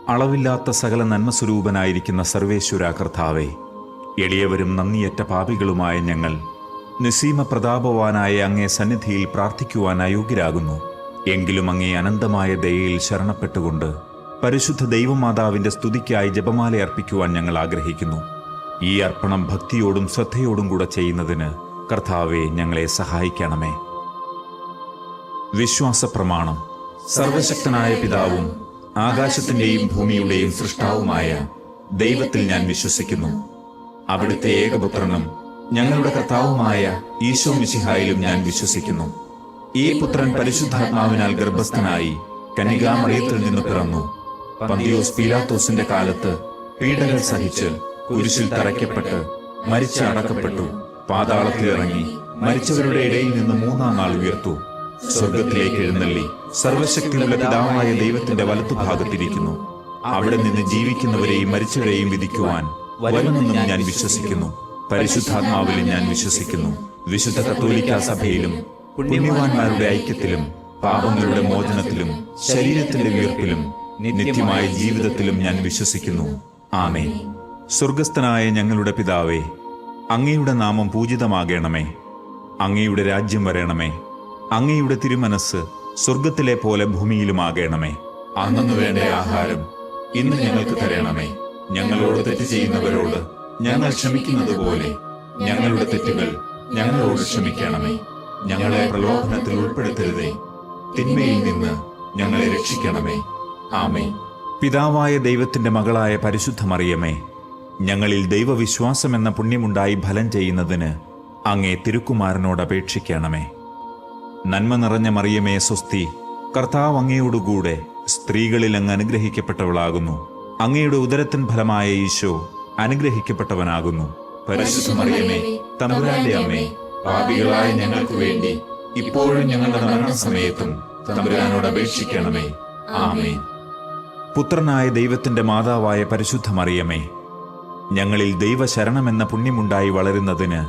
അളവില്ലാത്ത സകല നന്മസ്വരൂപനായിരിക്കുന്ന സർവേശ്വര കർത്താവേ, എളിയവരും നന്ദിയറ്റ പാപികളുമായ ഞങ്ങൾ നിസ്സീമ പ്രതാപവാനായ അങ്ങേ സന്നിധിയിൽ പ്രാർത്ഥിക്കുവാൻ അയോഗ്യരാകുന്നു. എങ്കിലും അങ്ങേ അനന്തമായ ദയയിൽ ശരണപ്പെട്ടുകൊണ്ട് പരിശുദ്ധ ദൈവമാതാവിന്റെ സ്തുതിക്കായി ജപമാല അർപ്പിക്കുവാൻ ഞങ്ങൾ ആഗ്രഹിക്കുന്നു. ഈ അർപ്പണം ഭക്തിയോടും ശ്രദ്ധയോടും കൂടെ ചെയ്യുന്നതിന് കർത്താവെ ഞങ്ങളെ സഹായിക്കണമേ. വിശ്വാസ പ്രമാണം. സർവശക്തനായ പിതാവും ആകാശത്തിന്റെയും ഭൂമിയുടെയും സൃഷ്ടാവുമായ ദൈവത്തിൽ ഞാൻ വിശ്വസിക്കുന്നു. അവിടുത്തെ ഏകപുത്രനും ഞങ്ങളുടെ കർത്താവുമായ ഈശോ മിശിഹായിലും ഞാൻ വിശ്വസിക്കുന്നു. ഈ പുത്രൻ പരിശുദ്ധാത്മാവിനാൽ ഗർഭസ്ഥനായി കന്യകാമറിയത്തിൽ നിന്ന് പിറന്നു. പന്തിയോസ് പീലാത്തോസിന്റെ കാലത്ത് പീഡകൾ സഹിച്ച് കുരിശിൽ തറയ്ക്കപ്പെട്ട് മരിച്ച് അടക്കപ്പെട്ടു. പാതാളത്തിലിറങ്ങി മരിച്ചവരുടെ ഇടയിൽ നിന്ന് മൂന്നാം നാൾ ഉയർത്തു. സ്വർഗത്തിലേക്ക് എഴുന്നള്ളി സർവശക്തിയുള്ള പിതാവായ ദൈവത്തിന്റെ വലത്തുഭാഗത്തിരിക്കുന്നു. അവിടെ നിന്ന് ജീവിക്കുന്നവരെയും മരിച്ചവരെയും വിധിക്കുവാൻ വരുമെന്നും ഞാൻ വിശ്വസിക്കുന്നു. പരിശുദ്ധാത്മാവിലും ഞാൻ വിശ്വസിക്കുന്നു. വിശുദ്ധ കത്തോലിക്കാ സഭയിലും പുണ്യവാന്മാരുടെ ഐക്യത്തിലും പാപങ്ങളുടെ മോചനത്തിലും ശരീരത്തിന്റെ ഉയർപ്പിലും നിത്യമായ ജീവിതത്തിലും ഞാൻ വിശ്വസിക്കുന്നു. ആമേൻ. സ്വർഗസ്ഥനായ ഞങ്ങളുടെ പിതാവേ, അങ്ങയുടെ നാമം പൂജിതമാകണമേ. അങ്ങയുടെ രാജ്യം വരണമേ. അങ്ങയുടെ തിരുമനസ് സ്വർഗത്തിലെ പോലെ ഭൂമിയിലുമാകണമേ. അന്നു വേണ്ട ആഹാരം ഇന്ന് ഞങ്ങൾക്ക് തരണമേ. ഞങ്ങളോട് തെറ്റ് ചെയ്യുന്നവരോട് ഞങ്ങൾ ക്ഷമിക്കുന്നത് പോലെ ഞങ്ങളുടെ തെറ്റുകൾ ഞങ്ങളോട് ക്ഷമിക്കണമേ. ഞങ്ങളെ പ്രലോഭനത്തിൽ ഉൾപ്പെടുത്തരുതേ, തിന്മയിൽ നിന്ന് ഞങ്ങളെ രക്ഷിക്കണമേ. ആമേൻ. പിതാവായ ദൈവത്തിന്റെ മകളായ പരിശുദ്ധ മറിയമേ, ഞങ്ങളിൽ ദൈവവിശ്വാസം എന്ന പുണ്യമുണ്ടായി ഫലം ചെയ്യുന്നതിന് അങ്ങേ തിരുക്കുമാരനോട് അപേക്ഷിക്കണമേ. നന്മ നിറഞ്ഞ മറിയമേ സ്വസ്തി, കർത്താവ് അങ്ങയോടുകൂടെ സ്ത്രീകളിൽ അങ്ങ് അനുഗ്രഹിക്കപ്പെട്ടവളാകുന്നു. അങ്ങയുടെ ഉദരത്തിൻ ഫലമായ ഈശോ അനുഗ്രഹിക്കപ്പെട്ടവനാകുന്നു. പരിശുദ്ധ മറിയമേ, തമ്പുരാന്റെ അമ്മേ, പാപികളായ ഞങ്ങൾക്ക് വേണ്ടി ഇപ്പോഴും ഞങ്ങളുടെ മരണസമയത്തും തമ്പുരാനോട് അപേക്ഷിക്കണമേ. ആമേൻ. പുത്രനായ ദൈവത്തിന്റെ മാതാവായ പരിശുദ്ധ മറിയമേ, ഞങ്ങളിൽ ദൈവശരണമെന്ന പുണ്യമുണ്ടായി വളരുന്നതിന്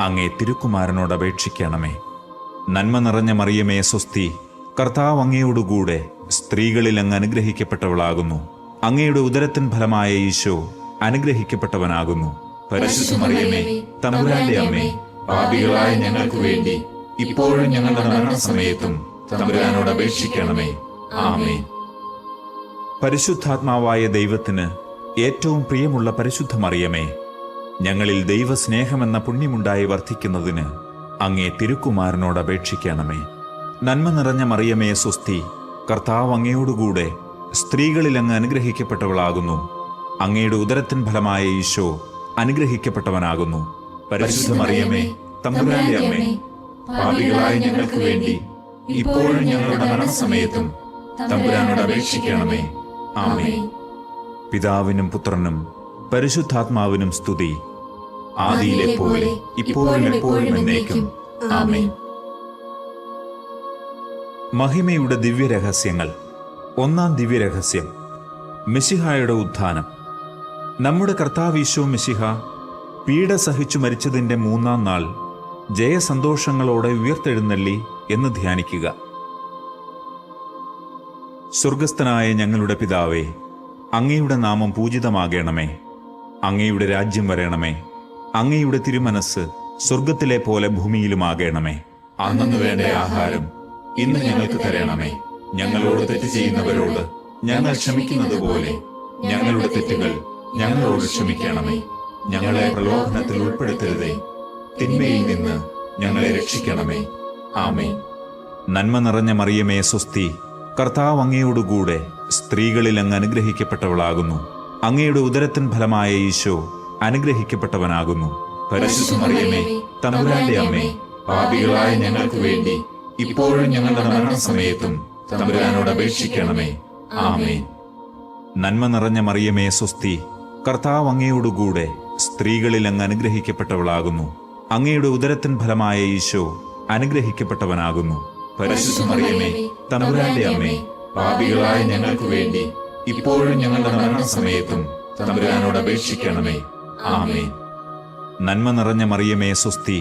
അങ്ങേ തിരുക്കുമാരനോട് അപേക്ഷിക്കണമേ. നന്മ നിറഞ്ഞ മറിയമേ സ്വസ്തി, കർത്താവ് അങ്ങയോടുകൂടെ സ്ത്രീകളിൽ അങ്ങ് അനുഗ്രഹിക്കപ്പെട്ടവളാകുന്നു. അങ്ങയുടെ ഉദരത്തിൻ ഫലമായ ഈശോ അനുഗ്രഹിക്കപ്പെട്ടവനാകുന്നു. പരിശുദ്ധ മറിയമേ, തമ്പുരാന്റെ അമ്മേ, പാപികളായ ഞങ്ങൾക്ക് വേണ്ടി ഇപ്പോഴും ഞങ്ങളുടെ മരണസമയത്തും തമ്പുരാനോട് അപേക്ഷിക്കണമേ. ആമേൻ. പരിശുദ്ധാത്മാവായ ദൈവത്തിന് ഏറ്റവും പ്രിയമുള്ള പരിശുദ്ധ മറിയമേ, ഞങ്ങളിൽ ദൈവസ്നേഹമെന്ന പുണ്യമുണ്ടായി വർദ്ധിക്കുന്നതിന് അങ്ങേ തിരുക്കുമാരനോട് അപേക്ഷിക്കണമേ. നന്മ നിറഞ്ഞ മറിയമേ സ്വസ്തി, കർത്താവ് അങ്ങയോടുകൂടെ സ്ത്രീകളിൽ അങ്ങ് അനുഗ്രഹിക്കപ്പെട്ടവളാകുന്നു. അങ്ങയുടെ ഉദരത്തിൻ ഫലമായ ഈശോ അനുഗ്രഹിക്കപ്പെട്ടവനാകുന്നു. പരിശുദ്ധ മറിയമേ, തമ്പുരാന്റെ അമ്മേ, പാപികളായ ഞങ്ങൾക്ക് വേണ്ടി ഇപ്പോഴും ഞങ്ങളുടെ മരണസമയത്തും തമ്പുരാനോട് അപേക്ഷിക്കണമേ. ആമേൻ. പിതാവിനും പുത്രനും പരിശുദ്ധാത്മാവിനും സ്തുതി, ആദിയിലെ പോലെ ഇപ്പോഴും എപ്പോഴും എന്നേക്കും. ആമേൻ. മഹിമയുടെ ദിവ്യരഹസ്യങ്ങൾ. ഒന്നാം ദിവ്യരഹസ്യം, മിശിഹായുടെ ഉത്ഥാനം. നമ്മുടെ കർത്താവ് ഈശോ മിശിഹ പീഡ സഹിച്ചു മരിച്ചതിൻ്റെ മൂന്നാം നാൾ ജയസന്തോഷങ്ങളോടെ ഉയർത്തെഴുന്നള്ളി എന്ന് ധ്യാനിക്കുക. സ്വർഗസ്ഥനായ ഞങ്ങളുടെ പിതാവേ, അങ്ങയുടെ നാമം പൂജിതമാകണമേ. അങ്ങയുടെ രാജ്യം വരണമേ. അങ്ങയുടെ തിരുമനസ് സ്വർഗത്തിലെ പോലെ ഭൂമിയിലുമാകണമേ. അന്നു വേണ്ട ആഹാരം ഇന്ന് ഞങ്ങൾക്ക് തരണമേ. ഞങ്ങളോട് തെറ്റ് ചെയ്യുന്നവരോട് ഞങ്ങൾ ക്ഷമിക്കുന്നത് പോലെ ഞങ്ങളുടെ തെറ്റുകൾ ഞങ്ങളോട് ക്ഷമിക്കണമേ. ഞങ്ങളെ പ്രലോഭനത്തിൽ ഉൾപ്പെടുത്തരുതേ, തിന്മയിൽ നിന്ന് ഞങ്ങളെ രക്ഷിക്കണമേ. ആമേൻ. നന്മ നിറഞ്ഞ മറിയമേ സ്വസ്തി, കർത്താവ് അങ്ങയോടുകൂടെ സ്ത്രീകളിൽ അങ്ങ് അനുഗ്രഹിക്കപ്പെട്ടവളാകുന്നു. അങ്ങയുടെ ഉദരത്തിൻ ഫലമായ ഈശോ അനുഗ്രഹിക്കപ്പെട്ടവനാകുന്നു. പരിശുദ്ധ മറിയമേ, തമ്പുരാന്റെ അമ്മേ, പാപികളായ ഞങ്ങൾക്ക് വേണ്ടി ഇപ്പോഴും ഞങ്ങളുടെ മരണസമയത്തും തമ്പുരാനോട് അപേക്ഷിക്കണമേ. ആമേൻ. നന്മ നിറഞ്ഞ മറിയമേ സ്വസ്തി, കർത്താവ് അങ്ങയോടുകൂടെ സ്ത്രീകളിൽ അങ്ങ് അനുഗ്രഹിക്കപ്പെട്ടവളാകുന്നു. അങ്ങയുടെ ഉദരത്തിൻ ഫലമായ ഈശോ അനുഗ്രഹിക്കപ്പെട്ടവനാകുന്നു. പരിശുദ്ധ മറിയമേ, തമ്പുരാന്റെ അമ്മേ, പാപികളായ ഞങ്ങൾക്ക് വേണ്ടി ഇപ്പോഴും ഞങ്ങളുടെ മരണസമയത്തും തമ്പുരാനോട് അപേക്ഷിക്കണമേ. ആമേൻ. നന്മ നിറഞ്ഞ മറിയമേ സ്വസ്തി,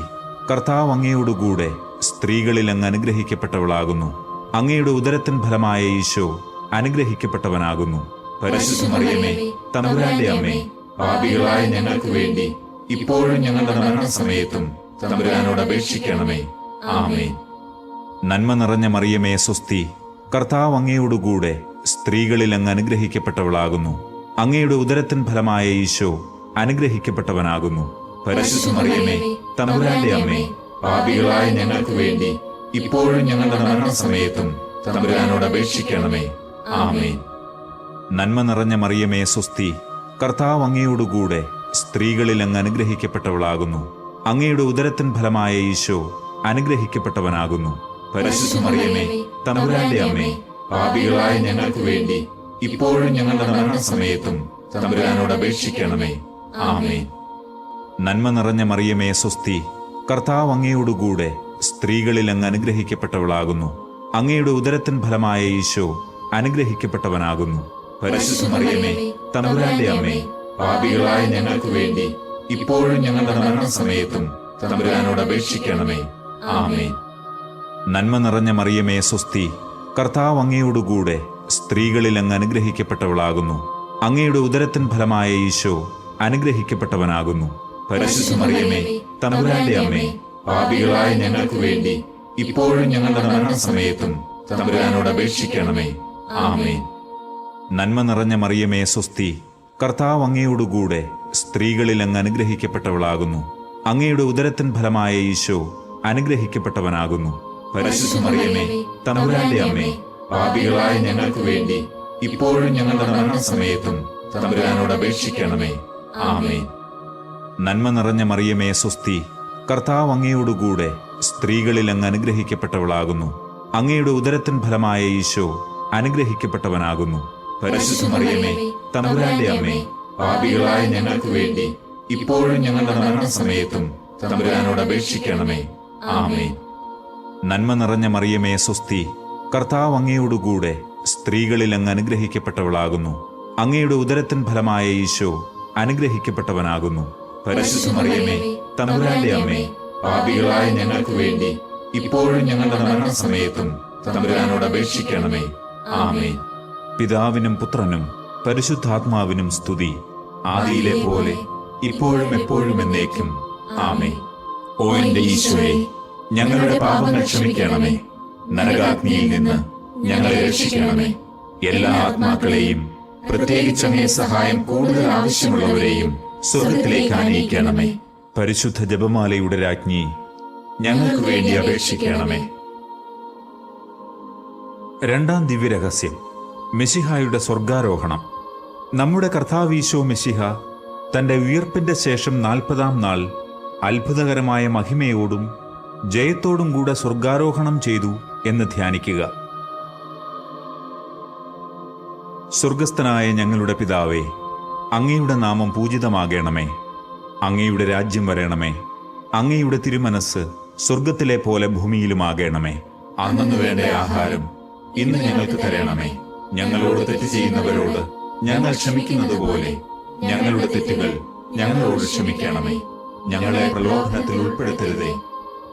കർത്താവ് അങ്ങയോടുകൂടെ സ്ത്രീകളിൽ അങ്ങ് അനുഗ്രഹിക്കപ്പെട്ടവളാകുന്നു. അങ്ങയുടെ ഉദരത്തിൻ ഫലമായ ഈശോ അനുഗ്രഹിക്കപ്പെട്ടവനാകുന്നു. പരിശുദ്ധ മറിയമേ തമ്പുരാന്റെ അമ്മേ, പാപികളായ ഞങ്ങൾക്ക് വേണ്ടി ഇപ്പോഴും ഞങ്ങളുടെ മരണസമയത്തും തമ്പുരാനോട് അപേക്ഷിക്കണമേ. ആമേൻ. നന്മ നിറഞ്ഞ മറിയമേ സ്വസ്തി, കർത്താവ് അങ്ങയോടുകൂടെ സ്ത്രീകളിൽ അങ്ങ് അനുഗ്രഹിക്കപ്പെട്ടവളാകുന്നു. അങ്ങയുടെ ഉദരത്തിൻ ഫലമായ ഈശോ അനുഗ്രഹിക്കപ്പെട്ടവനാകുന്നു. പരിശുദ്ധ മറിയമേ തമ്പുരാന്റെ അമ്മേ, പാപികളായ ഞങ്ങൾക്ക് വേണ്ടി ഇപ്പോഴും ഞങ്ങളുടെ മരണസമയത്തും തമ്പുരാനോട് അപേക്ഷിക്കണമേ. ആമേൻ. നന്മ നിറഞ്ഞ മറിയമേ സ്വസ്തി, കർത്താവ് അങ്ങയോടുകൂടെ സ്ത്രീകളിൽ അങ്ങ് അനുഗ്രഹിക്കപ്പെട്ടവളാകുന്നു. അങ്ങയുടെ ഉദരത്തിൻ ഫലമായ ഈശോ അനുഗ്രഹിക്കപ്പെട്ടവനാകുന്നു. പരിശുദ്ധ മറിയമേ തമ്പുരാന്റെ അമ്മേ, പാപികളായ ഞങ്ങൾക്ക് വേണ്ടി ഇപ്പോഴും ഞങ്ങളുടെ മരണസമയത്തും തമ്പുരാനോട് അപേക്ഷിക്കണമേ. ആമേൻ. നന്മ നിറഞ്ഞ മറിയമേ സ്വസ്തി, കർത്താവ് അങ്ങയോടുകൂടെ സ്ത്രീകളിൽ അങ്ങ് അനുഗ്രഹിക്കപ്പെട്ടവളാകുന്നു. അങ്ങയുടെ ഉദരത്തിൻ ഫലമായ ഈശോ അനുഗ്രഹിക്കപ്പെട്ടവനാകുന്നു. പരിശുദ്ധ മറിയമേ തമ്പുരാന്റെ അമ്മേ, പാപികളായ ഞങ്ങൾക്ക് വേണ്ടി ഇപ്പോഴും ഞങ്ങളുടെ മരണസമയത്തും തമ്പുരാനോട് അപേക്ഷിക്കണമേ. ആമേൻ. നന്മ നിറഞ്ഞ മറിയമേ സ്വസ്തി, കർത്താവ് അങ്ങയോടുകൂടെ സ്ത്രീകളിൽ അങ്ങ് അനുഗ്രഹിക്കപ്പെട്ടവളാകുന്നു. അങ്ങയുടെ ഉദരത്തിൻ ഫലമായ ഈശോ അനുഗ്രഹിക്കപ്പെട്ടവനാകുന്നു. പരിശുദ്ധ മറിയമേ തമ്പുരാന്റെ അമ്മേ, പാപികളായ ഞങ്ങൾക്ക് വേണ്ടി ഇപ്പോഴും ഞങ്ങളുടെ മരണസമയത്തും തമ്പുരാനോട് അപേക്ഷിക്കണമേ. ആമേൻ. നന്മ നിറഞ്ഞ മറിയമേ സ്വസ്തി, കർത്താവ് അങ്ങയോടുകൂടെ സ്ത്രീകളിൽ അങ്ങ് അനുഗ്രഹിക്കപ്പെട്ടവളാകുന്നു. അങ്ങയുടെ ഉദരത്തിൻ ഫലമായ ഈശോ അനുഗ്രഹിക്കപ്പെട്ടവനാകുന്നു. പരിശുദ്ധ മറിയമേ തമ്പുരാന്റെ അമ്മേ, പാപികളായ ഞങ്ങൾക്ക് വേണ്ടി ഇപ്പോഴും ഞങ്ങളുടെ മരണസമയത്തും തമ്പുരാനോട് അപേക്ഷിക്കണമേ. ആമേൻ. നന്മ നിറഞ്ഞ മറിയമേ സ്വസ്തി, കർത്താവ് അങ്ങയോടുകൂടെ സ്ത്രീകളിൽ അങ്ങ് അനുഗ്രഹിക്കപ്പെട്ടവളാകുന്നു. അങ്ങയുടെ ഉദരത്തിൻ ഫലമായ ഈശോ അനുഗ്രഹിക്കപ്പെട്ടവനാകുന്നു. പരിശുദ്ധ മറിയമേ തമ്പുരാന്റെ അമ്മേ, പാപികളായ ഞങ്ങൾക്ക് വേണ്ടി ഇപ്പോഴും ഞങ്ങളുടെ മരണസമയത്തും തമ്പുരാനോട് അപേക്ഷിക്കണമേ. ആമേൻ. നന്മ നിറഞ്ഞ മറിയമേ സ്വസ്തി, കർത്താവ് അങ്ങയോടുകൂടെ സ്ത്രീകളിൽ അങ്ങ് അനുഗ്രഹിക്കപ്പെട്ടവളാകുന്നു. അങ്ങയുടെ ഉദരത്തിൻ ഫലമായ ഈശോ അനുഗ്രഹിക്കപ്പെട്ടവനാകുന്നു. പരിശുദ്ധ മറിയമേ തമ്പുരാന്റെ അമ്മേ, പാപികളായ ഞങ്ങൾക്ക് വേണ്ടി ഇപ്പോഴും ഞങ്ങളുടെ മരണസമയത്തും തമ്പുരാനോട് അപേക്ഷിക്കണമേ. ആമേൻ. പിതാവിനും പുത്രനും പരിശുദ്ധാത്മാവിനും സ്തുതി, ആദിയിലെ പോലെ ഇപ്പോഴും എപ്പോഴും എന്നേക്കും. ആമേൻ. ഓ എന്റെ ഈശോയെ, ഞങ്ങളുടെ പാപങ്ങൾ ക്ഷമിക്കണമേ. നരകാഗ്നിയിൽ നിന്ന് ഞങ്ങളെ രക്ഷിക്കണമേ. എല്ലാ ആത്മാക്കളെയും, പ്രത്യേകിച്ച് അങ്ങേ സഹായം കൂടുതൽ ആവശ്യമുള്ളവരെയും സ്വർഗത്തിലേക്ക് ആനയിക്കണമേ. പരിശുദ്ധ ജപമാലയുടെ രാജ്ഞി, ഞങ്ങൾക്ക് വേണ്ടി അപേക്ഷിക്കണമേ. രണ്ടാം ദിവ്യരഹസ്യം, മെശിഹായുടെ സ്വർഗാരോഹണം. നമ്മുടെ കർത്താവീശോ മെശിഹ തന്റെ ഉയർപ്പിന്റെ ശേഷം 40-ാം നാൾ അത്ഭുതകരമായ മഹിമയോടും ജയത്തോടും കൂടെ സ്വർഗാരോഹണം ചെയ്തു എന്ന് ധ്യാനിക്കുക. സ്വർഗസ്ഥനായ ഞങ്ങളുടെ പിതാവേ, അങ്ങയുടെ നാമം പൂജിതമാകണമേ. അങ്ങയുടെ രാജ്യം വരണമേ. അങ്ങയുടെ തിരുമനസ് സ്വർഗത്തിലെ പോലെ ഭൂമിയിലുമാകണമേ. അന്നു വേണ്ട ആഹാരം ഇന്ന് ഞങ്ങൾക്ക് തരണമേ. ഞങ്ങളോട് തെറ്റ് ചെയ്യുന്നവരോട് ഞങ്ങൾ ക്ഷമിക്കുന്നത് പോലെ ഞങ്ങളുടെ തെറ്റുകൾ ഞങ്ങളോട് ക്ഷമിക്കണമേ. ഞങ്ങളെ പ്രലോഭനത്തിൽ ഉൾപ്പെടുത്തരുതേ,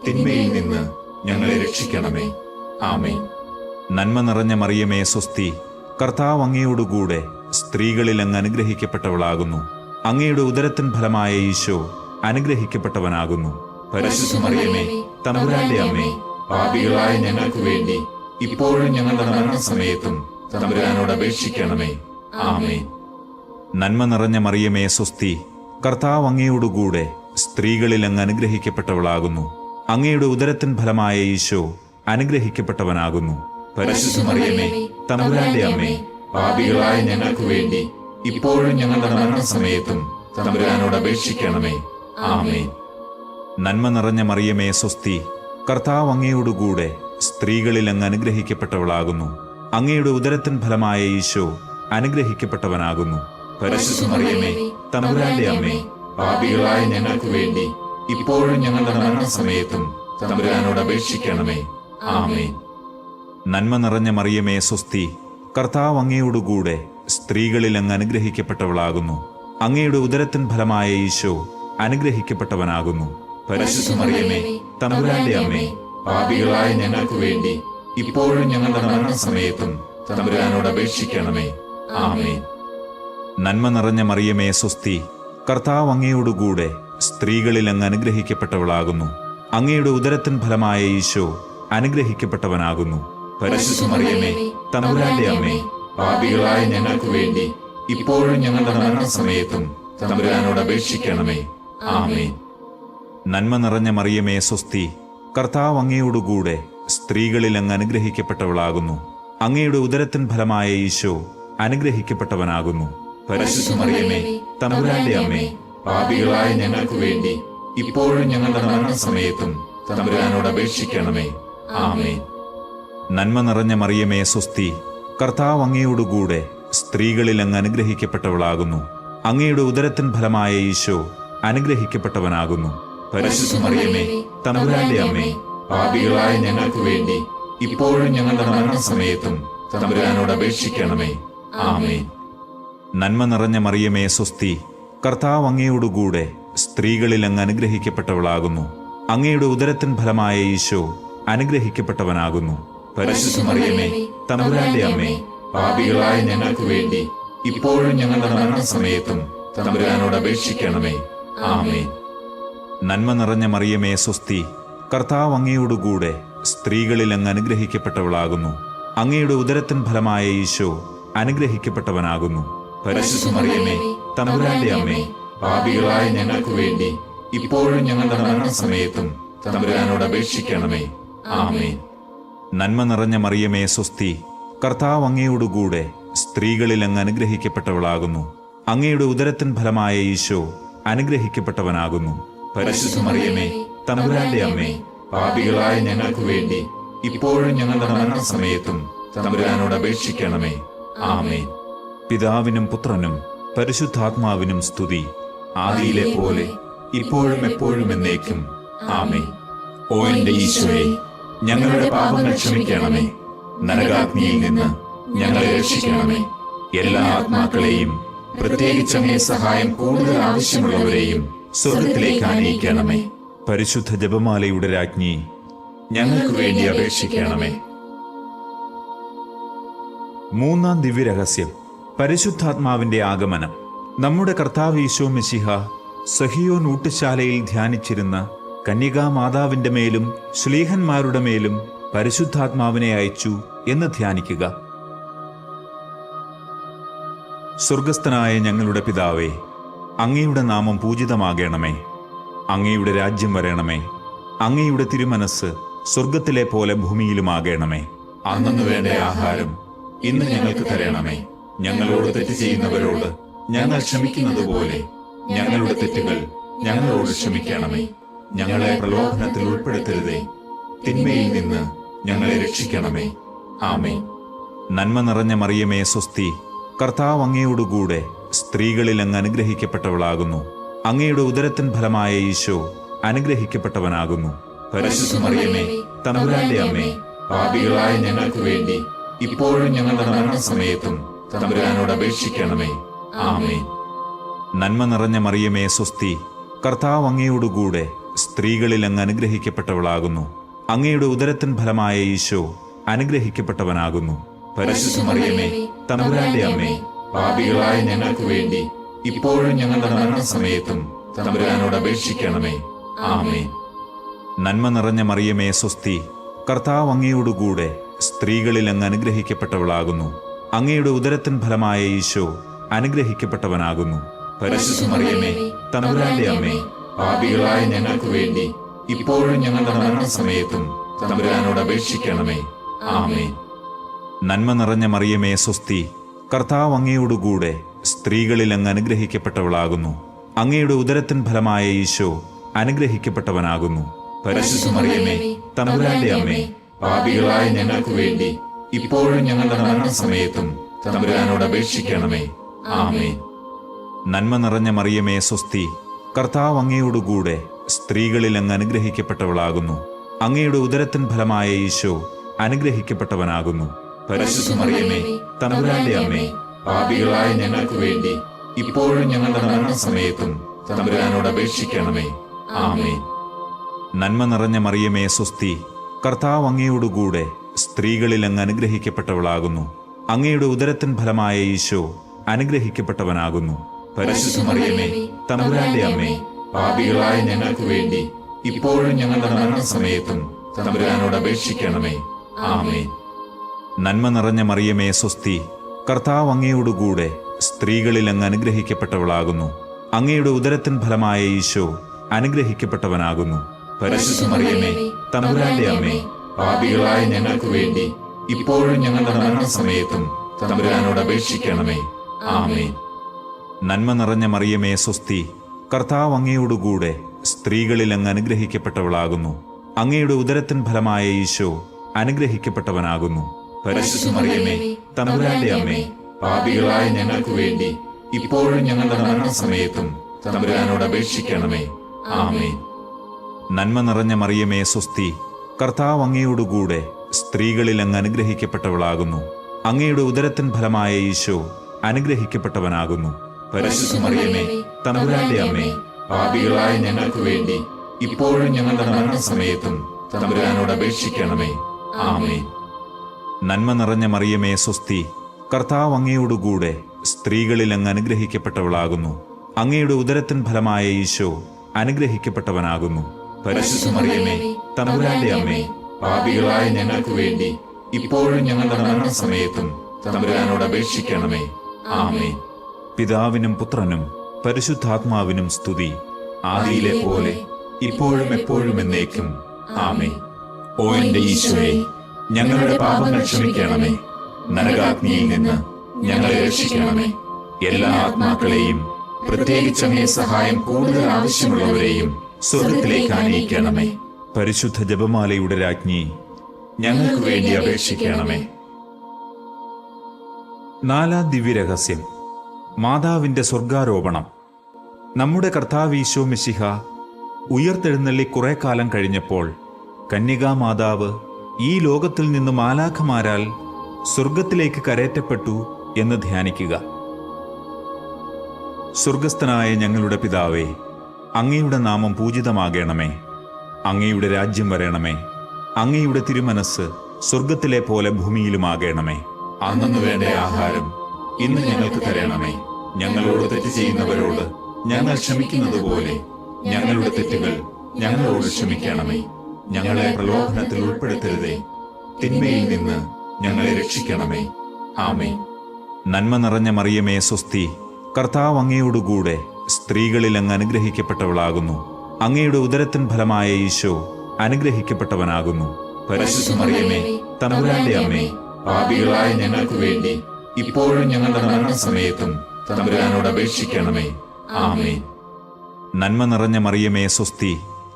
തിന്മയിൽ നിന്ന് ഞങ്ങളെ രക്ഷിക്കണമേ. ആമേൻ. നന്മ നിറഞ്ഞ മറിയമേ സ്വസ്തി, കർത്താവ് അങ്ങയോടുകൂടെ സ്ത്രീകളിൽ അങ്ങ് അനുഗ്രഹിക്കപ്പെട്ടവളാകുന്നു. അങ്ങയുടെ ഉദരത്തിൻ ഫലമായ ഈശോ അനുഗ്രഹിക്കപ്പെട്ടവനാകുന്നു. പരിശുദ്ധ മറിയമേ തമ്പുരാന്റെ അമ്മേ, പാപികളായ ഞങ്ങൾക്ക് വേണ്ടി ഇപ്പോഴും ഞങ്ങളുടെ മരണസമയത്തും തമ്പുരാനോട് അപേക്ഷിക്കണമേ. ആമേൻ. നന്മ നിറഞ്ഞ മറിയമേ സ്വസ്തി, കർത്താവ് അങ്ങയോടുകൂടെ സ്ത്രീകളിൽ അങ്ങ് അനുഗ്രഹിക്കപ്പെട്ടവളാകുന്നു. അങ്ങയുടെ ഉദരത്തിൻ ഫലമായ ഈശോ അനുഗ്രഹിക്കപ്പെട്ടവനാകുന്നു. പരിശുദ്ധ മറിയമേ തമ്പുരാന്റെ അമ്മേ, പാപികളായ ഞങ്ങൾക്ക് വേണ്ടി ഇപ്പോഴും ഞങ്ങളുടെ മരണസമയത്തും തമ്പുരാനോട് അപേക്ഷിക്കണമേ. ആമേൻ. നന്മ നിറഞ്ഞ മറിയമേ സ്വസ്തി, കർത്താവ് അങ്ങയോടുകൂടെ സ്ത്രീകളിൽ അങ്ങ് അനുഗ്രഹിക്കപ്പെട്ടവളാകുന്നു. അങ്ങയുടെ ഉദരത്തിൻ ഫലമായ ഈശോ അനുഗ്രഹിക്കപ്പെട്ടവനാകുന്നു. പരിശുദ്ധ മറിയമേ തമ്പുരാന്റെ അമ്മേ, പാപികളായ ഞങ്ങൾക്ക് വേണ്ടി ഇപ്പോഴും ഞങ്ങളുടെ മരണസമയത്തും തമ്പുരാനോട് അപേക്ഷിക്കണമേ. ആമേൻ. നന്മ നിറഞ്ഞ മറിയമേ സ്വസ്തി, കർത്താവ് അങ്ങയോടുകൂടെ സ്ത്രീകളിൽ അങ്ങ് അനുഗ്രഹിക്കപ്പെട്ടവളാകുന്നു. അങ്ങയുടെ ഉദരത്തിൻ ഫലമായ ഈശോ അനുഗ്രഹിക്കപ്പെട്ടവനാകുന്നു. പരിശുദ്ധ മറിയമേ തമ്പുരാന്റെ അമ്മേ, പാപികളായ ഞങ്ങൾക്ക് വേണ്ടി ഇപ്പോഴും ഞങ്ങളുടെ മരണസമയത്തും തമ്പുരാനോട് അപേക്ഷിക്കണമേ. ആമേൻ. നന്മ നിറഞ്ഞ മറിയമേ സ്വസ്തി, കർത്താവ് അങ്ങയോടുകൂടെ സ്ത്രീകളിൽ അങ്ങ് അനുഗ്രഹിക്കപ്പെട്ടവളാകുന്നു. അങ്ങയുടെ ഉദരത്തിൻ ഫലമായ ഈശോ അനുഗ്രഹിക്കപ്പെട്ടവനാകുന്നു. പരിശുദ്ധ മറിയമേ, തമ്പുരാന്റെ അമ്മേ, പാപികളായ ഞങ്ങൾക്ക് വേണ്ടി ഇപ്പോഴും ഞങ്ങളുടെ മരണസമയത്തും തമ്പുരാനോട് അപേക്ഷിക്കണമേ. ആമേൻ. നന്മ നിറഞ്ഞ മറിയമേ സ്വസ്തി, കർത്താവ് അങ്ങയോടുകൂടെ സ്ത്രീകളിൽ അങ്ങ് അനുഗ്രഹിക്കപ്പെട്ടവളാകുന്നു. അങ്ങയുടെ ഉദരത്തിൻ ഫലമായ ഈശോ അനുഗ്രഹിക്കപ്പെട്ടവനാകുന്നു. പരിശുദ്ധ മറിയമേ, തമ്പുരാന്റെ അമ്മേ, പാപികളായ ഞങ്ങൾക്ക് വേണ്ടി ഇപ്പോഴും ഞങ്ങളുടെ മരണസമയത്തും തമ്പുരാനോട് അപേക്ഷിക്കണമേ. ആമേൻ. നന്മ നിറഞ്ഞ മറിയമേ സ്വസ്തി, കർത്താവ് അങ്ങയോടുകൂടെ സ്ത്രീകളിൽ അങ്ങ് അനുഗ്രഹിക്കപ്പെട്ടവളാകുന്നു. അങ്ങയുടെ ഉദരത്തിൻ ഫലമായ ഈശോ അനുഗ്രഹിക്കപ്പെട്ടവനാകുന്നു. പരിശുദ്ധ മറിയമേ, തമ്പുരാന്റെ അമ്മേ, പാപികളായ ഞങ്ങൾക്ക് വേണ്ടി ഇപ്പോഴും ഞങ്ങളുടെ മരണസമയത്തും തമ്പുരാനോട് അപേക്ഷിക്കണമേ. ആമേൻ. നന്മ നിറഞ്ഞ മറിയമേ സ്വസ്തി, കർത്താവ് അങ്ങയോടുകൂടെ സ്ത്രീകളിൽ അങ്ങ് അനുഗ്രഹിക്കപ്പെട്ടവളാകുന്നു. അങ്ങയുടെ ഉദരത്തിൻ ഫലമായ ഈശോ അനുഗ്രഹിക്കപ്പെട്ടവനാകുന്നു. പരിശുദ്ധ മറിയമേ, തമ്പുരാന്റെ അമ്മേ, പാപികളായ ഞങ്ങൾക്ക് വേണ്ടി ഇപ്പോഴും ഞങ്ങളുടെ മരണസമയത്തും തമ്പുരാനോട് അപേക്ഷിക്കണമേ. ആമേൻ. നന്മ നിറഞ്ഞ മറിയമേ സ്വസ്തി, കർത്താവ് അങ്ങയോടുകൂടെ സ്ത്രീകളിൽ അങ്ങ് അനുഗ്രഹിക്കപ്പെട്ടവളാകുന്നു. അങ്ങയുടെ ഉദരത്തിൻ ഫലമായ ഈശോ അനുഗ്രഹിക്കപ്പെട്ടവനാകുന്നു. പരിശുദ്ധ മറിയമേ, തമ്പുരാന്റെ അമ്മേ, പാപികളായ ഞങ്ങൾക്ക് വേണ്ടി ഇപ്പോഴും ഞങ്ങളുടെ മരണസമയത്തും തമ്പുരാനോട് അപേക്ഷിക്കണമേ. ആമേൻ. നന്മ നിറഞ്ഞ മറിയമേ സ്വസ്തി, കർത്താവ് അങ്ങയോടുകൂടെ സ്ത്രീകളിൽ അങ്ങ് അനുഗ്രഹിക്കപ്പെട്ടവളാകുന്നു. അങ്ങയുടെ ഉദരത്തിൻ ഫലമായ ഈശോ അനുഗ്രഹിക്കപ്പെട്ടവനാകുന്നു. പരിശുദ്ധ മറിയമേ, തമ്പുരാന്റെ അമ്മേ, പാപികളായ ഞങ്ങൾക്ക് വേണ്ടി ഇപ്പോഴും ഞങ്ങളുടെ മരണസമയത്തും തമ്പുരാനോട് അപേക്ഷിക്കണമേ. ആമേൻ. പിതാവിനും പുത്രനും പരിശുദ്ധാത്മാവിനും സ്തുതി, ആദിയിലെ പോലെ ഇപ്പോഴും എപ്പോഴും എന്നേക്കും. ആമേൻ. ഓ എന്റെ ഈശോയെ, ഞങ്ങളുടെ പാപങ്ങൾ ക്ഷമിക്കണമേ. നരകാഗ്നിയിൽ നിന്ന് ഞങ്ങളെ രക്ഷിക്കണമേ. എല്ലാ ആത്മാക്കളെയും, പ്രത്യേകിച്ച് അങ്ങേ സഹായം കൂടുതൽ ആവശ്യമുള്ളവരെയും സ്വർഗത്തിലേക്ക് ആനയിക്കണമേ. പരിശുദ്ധ ജപമാലയുടെ രാജ്ഞി, ഞങ്ങൾക്ക് വേണ്ടി അപേക്ഷിക്കണമേ. മൂന്നാം ദിവ്യരഹസ്യം, പരിശുദ്ധാത്മാവിന്റെ ആഗമനം. നമ്മുടെ കർത്താവ് ഈശോ മിശിഹ സഹിയോൻ ഊട്ടുശാലയിൽ ധ്യാനിച്ചിരുന്ന കന്യകാമാതാവിന്റെ മേലും ശ്ലീഹന്മാരുടെ മേലും പരിശുദ്ധാത്മാവിനെ അയച്ചു എന്ന് ധ്യാനിക്കുക. സ്വർഗസ്ഥനായ ഞങ്ങളുടെ പിതാവേ, അങ്ങയുടെ നാമം പൂജിതമാകണമേ. അങ്ങയുടെ രാജ്യം വരണമേ. അങ്ങയുടെ തിരുമനസ് സ്വർഗത്തിലെ പോലെ ഭൂമിയിലുമാകണമേ. അന്നു വേണ്ട ആഹാരം ഇന്ന് ഞങ്ങൾക്ക് തരണമേ. ഞങ്ങളോട് തെറ്റ് ചെയ്യുന്നവരോട് ഞങ്ങൾ ക്ഷമിക്കുന്നത് പോലെ ഞങ്ങളുടെ തെറ്റുകൾ ഞങ്ങളോട് ക്ഷമിക്കണമേ. ഞങ്ങളെ പ്രലോഭനത്തിൽ ഉൾപ്പെടുത്തരുതേ, തിന്മയിൽ നിന്ന് ഞങ്ങളെ രക്ഷിക്കണമേ. ആമേൻ. നന്മ നിറഞ്ഞ മറിയമേ സ്വസ്തി, കർത്താവ് അങ്ങയോടുകൂടെ സ്ത്രീകളിൽ അങ്ങ് അനുഗ്രഹിക്കപ്പെട്ടവളാകുന്നു. അങ്ങയുടെ ഉദരത്തിൻ ഫലമായ ഈശോ അനുഗ്രഹിക്കപ്പെട്ടവനാകുന്നു. പരിശുദ്ധ മറിയമേ, തമ്പുരാന്റെ അമ്മേ, പാപികളായ ഞങ്ങൾക്ക് വേണ്ടി ഇപ്പോഴും ഞങ്ങളുടെ മരണസമയത്തും തമ്പുരാനോട് അപേക്ഷിക്കണമേ. ആമേൻ. നന്മ നിറഞ്ഞ മറിയമേ സ്വസ്തി, കർത്താവ് അങ്ങയോടുകൂടെ സ്ത്രീകളിൽ അങ്ങ് അനുഗ്രഹിക്കപ്പെട്ടവളാകുന്നു. അങ്ങയുടെ ഉദരത്തിൻ ഫലമായ ഈശോ അനുഗ്രഹിക്കപ്പെട്ടവനാകുന്നു. പരിശുദ്ധ മറിയമേ, തമ്പുരാന്റെ അമ്മേ, പാപികളായ ഞങ്ങൾക്ക് വേണ്ടി ഇപ്പോഴും ഞങ്ങളുടെ മരണസമയത്തും തമ്പുരാനോട് അപേക്ഷിക്കണമേ. ആമേൻ. നന്മ നിറഞ്ഞ മറിയമേ സ്വസ്തി, കർത്താവ് അങ്ങയോടുകൂടെ സ്ത്രീകളിൽ അങ്ങ് അനുഗ്രഹിക്കപ്പെട്ടവളാകുന്നു. അങ്ങയുടെ ഉദരത്തിൻ ഫലമായ ഈശോ അനുഗ്രഹിക്കപ്പെട്ടവനാകുന്നു. പരിശുദ്ധ മറിയമേ, തമ്പുരാന്റെ അമ്മേ, പാപികളായ ഞങ്ങൾക്ക് വേണ്ടി ഇപ്പോഴും ഞങ്ങളുടെ മരണസമയത്തും തമ്പുരാനോട് അപേക്ഷിക്കണമേ. ആമേൻ. നന്മ നിറഞ്ഞ മറിയമേ സ്വസ്തി, കർത്താവ് അങ്ങയോടുകൂടെ സ്ത്രീകളിൽ അങ്ങ് അനുഗ്രഹിക്കപ്പെട്ടവളാകുന്നു. അങ്ങയുടെ ഉദരത്തിൻ ഫലമായ ഈശോ അനുഗ്രഹിക്കപ്പെട്ടവനാകുന്നു. പരിശുദ്ധ മറിയമേ, തമ്പുരാന്റെ അമ്മേ, പാപികളായ ഞങ്ങൾക്ക് വേണ്ടി ഇപ്പോഴും ഞങ്ങളുടെ മരണസമയത്തും തമ്പുരാനോട് അപേക്ഷിക്കണമേ. ആമേൻ. നന്മ നിറഞ്ഞ മറിയമേ സ്വസ്തി, കർത്താവ് അങ്ങയോടുകൂടെ സ്ത്രീകളിൽ അങ്ങ് അനുഗ്രഹിക്കപ്പെട്ടവളാകുന്നു. അങ്ങയുടെ ഉദരത്തിൻ ഫലമായ ഈശോ അനുഗ്രഹിക്കപ്പെട്ടവനാകുന്നു. പരിശുദ്ധ മറിയമേ, തമ്പുരാന്റെ അമ്മേ, പാപികളായ ഞങ്ങൾക്ക് വേണ്ടി ഇപ്പോഴും ഞങ്ങളുടെ മരണസമയത്തും തമ്പുരാനോട് അപേക്ഷിക്കണമേ. ആമേൻ. നന്മ നിറഞ്ഞ മറിയമേ സ്വസ്തി, കർത്താവ് അങ്ങയോടുകൂടെ സ്ത്രീകളിൽ അങ്ങ് അനുഗ്രഹിക്കപ്പെട്ടവളാകുന്നു. അങ്ങയുടെ ഉദരത്തിൻ ഫലമായ ഈശോ അനുഗ്രഹിക്കപ്പെട്ടവനാകുന്നു. പരിശുദ്ധ മറിയമേ, തമ്പുരാന്റെ അമ്മേ, പാപികളായ ഞങ്ങൾക്ക് വേണ്ടി ഇപ്പോഴും ഞങ്ങളുടെ മരണസമയത്തും തമ്പുരാനോട് അപേക്ഷിക്കണമേ. ആമേൻ. നന്മ നിറഞ്ഞ മറിയമേ, സ്വസ്തി. കർത്താവ് അങ്ങയോടുകൂടെ സ്ത്രീകളിൽ അങ്ങ് അനുഗ്രഹിക്കപ്പെട്ടവളാകുന്നു. അങ്ങയുടെ ഉദരത്തിൻ ഫലമായ ഈശോ അനുഗ്രഹിക്കപ്പെട്ടവനാകുന്നു. പരിശുദ്ധ മറിയമേ, തമ്പുരാന്റെ അമ്മേ, പാപികളായ ഞങ്ങൾക്ക് വേണ്ടി ഇപ്പോഴും ഞങ്ങളുടെ മരണസമയത്തും തമ്പുരാനോട് അപേക്ഷിക്കണമേ. ആമേൻ. നന്മ നിറഞ്ഞ മറിയമേ, സ്വസ്തി. കർത്താവ് അങ്ങയോടുകൂടെ സ്ത്രീകളിൽ അങ്ങ് അനുഗ്രഹിക്കപ്പെട്ടവളാകുന്നു. അങ്ങയുടെ ഉദരത്തിൻ ഫലമായ ഈശോ അനുഗ്രഹിക്കപ്പെട്ടവനാകുന്നു. പരിശുദ്ധ മറിയമേ, തമ്പുരാന്റെ അമ്മേ, പാപികളായ ഞങ്ങൾക്ക് വേണ്ടി ഇപ്പോഴും ഞങ്ങളുടെ മരണസമയത്തും തമ്പുരാനോട് അപേക്ഷിക്കണമേ. ആമേൻ. നന്മ നിറഞ്ഞ മറിയമേ, സ്വസ്തി. കർത്താവ് അങ്ങയോടുകൂടെ സ്ത്രീകളിൽ അങ്ങ് അനുഗ്രഹിക്കപ്പെട്ടവളാകുന്നു. അങ്ങയുടെ ഉദരത്തിൻ ഫലമായ ഈശോ അനുഗ്രഹിക്കപ്പെട്ടവനാകുന്നു. പരിശുദ്ധ മറിയമേ, തമ്പുരാന്റെ അമ്മേ, പാപികളായ ഞങ്ങൾക്ക് വേണ്ടി ഇപ്പോഴും ഞങ്ങളുടെ മരണസമയത്തും തമ്പുരാനോട് അപേക്ഷിക്കണമേ. ആമേൻ. നന്മ നിറഞ്ഞ മറിയമേ, സ്വസ്തി. കർത്താവ് അങ്ങയോടുകൂടെ സ്ത്രീകളിൽ അങ്ങ് അനുഗ്രഹിക്കപ്പെട്ടവളാകുന്നു. അങ്ങയുടെ ഉദരത്തിൻ ഫലമായ ഈശോ അനുഗ്രഹിക്കപ്പെട്ടവനാകുന്നു. പരിശുദ്ധ മറിയമേ, തമ്പുരാന്റെ അമ്മേ, പാപികളായ ഞങ്ങൾക്ക് വേണ്ടി ഇപ്പോഴും ഞങ്ങളുടെ മരണസമയത്തും തമ്പുരാനോട് അപേക്ഷിക്കണമേ. ആമേൻ. പിതാവിനും പുത്രനും പരിശുദ്ധാത്മാവിനും സ്തുതി. ആദിയിലെ പോലെ ഇപ്പോഴും എപ്പോഴും എന്നേക്കും. ആമേൻ. ഓ എന്റെ ഈശോയെ, ഞങ്ങളുടെ പാപങ്ങൾ ക്ഷമിക്കണമേ. നരകാഗ്നിയിൽ നിന്ന് ഞങ്ങളെ രക്ഷിക്കണമേ. എല്ലാ ആത്മാക്കളെയും, പ്രത്യേകിച്ച് അങ്ങേ സഹായം കൂടുതൽ ആവശ്യമുള്ളവരെയും സ്വർഗത്തിലേക്ക് ആനയിക്കണമേ. പരിശുദ്ധ ജപമാലയുടെ രാജ്ഞി, ഞങ്ങൾക്ക് വേണ്ടി അപേക്ഷിക്കണമേ. നാലാം ദിവ്യരഹസ്യം, മാതാവിന്റെ സ്വർഗാരോപണം. നമ്മുടെ കർത്താവ് ഈശോ മിശിഹ ഉയർത്തെഴുന്നള്ളി കുറെ കാലം കഴിഞ്ഞപ്പോൾ കന്യകാമാതാവ് ഈ ലോകത്തിൽ നിന്ന് മാലാഖമാരാൽ സ്വർഗത്തിലേക്ക് കരേറ്റപ്പെട്ടു എന്ന് ധ്യാനിക്കുക. സ്വർഗസ്ഥനായ ഞങ്ങളുടെ പിതാവേ, അങ്ങയുടെ നാമം പൂജിതമാകണമേ. അങ്ങയുടെ രാജ്യം വരണമേ. അങ്ങയുടെ തിരുമനസ് സ്വർഗത്തിലെ പോലെ ഭൂമിയിലുമാകണമേ. അന്നു വേണ്ട ആഹാരം ഇന്ന് ഞങ്ങൾക്ക് തരണമേ. ഞങ്ങളോട് തെറ്റ് ചെയ്യുന്നവരോട് ഞങ്ങൾ ക്ഷമിക്കുന്നത് പോലെ ഞങ്ങളുടെ തെറ്റുകൾ ഞങ്ങളോട് ക്ഷമിക്കണമേ. ഞങ്ങളെ പ്രലോഭനത്തിൽ ഉൾപ്പെടുത്തരുതേ, തിന്മയിൽ നിന്ന് ഞങ്ങളെ രക്ഷിക്കണമേ. ആമേൻ. നന്മ നിറഞ്ഞ മറിയമേ, സ്വസ്തി. കർത്താവ് അങ്ങയോടുകൂടെ സ്ത്രീകളിൽ അങ്ങ് അനുഗ്രഹിക്കപ്പെട്ടവളാകുന്നു. അങ്ങയുടെ ഉദരത്തിൻ ഫലമായ ഈശോ അനുഗ്രഹിക്കപ്പെട്ടവനാകുന്നു. പരിശുദ്ധ മറിയമേ, തമ്പുരാന്റെ അമ്മേ, പാപികളായ ഞങ്ങൾക്ക് വേണ്ടി ഇപ്പോഴും ഞങ്ങളുടെ മരണസമയത്തും തമ്പുരാനോട് അപേക്ഷിക്കണമേ. ആമേൻ. നന്മ നിറഞ്ഞ മറിയമേ, സ്വസ്തി.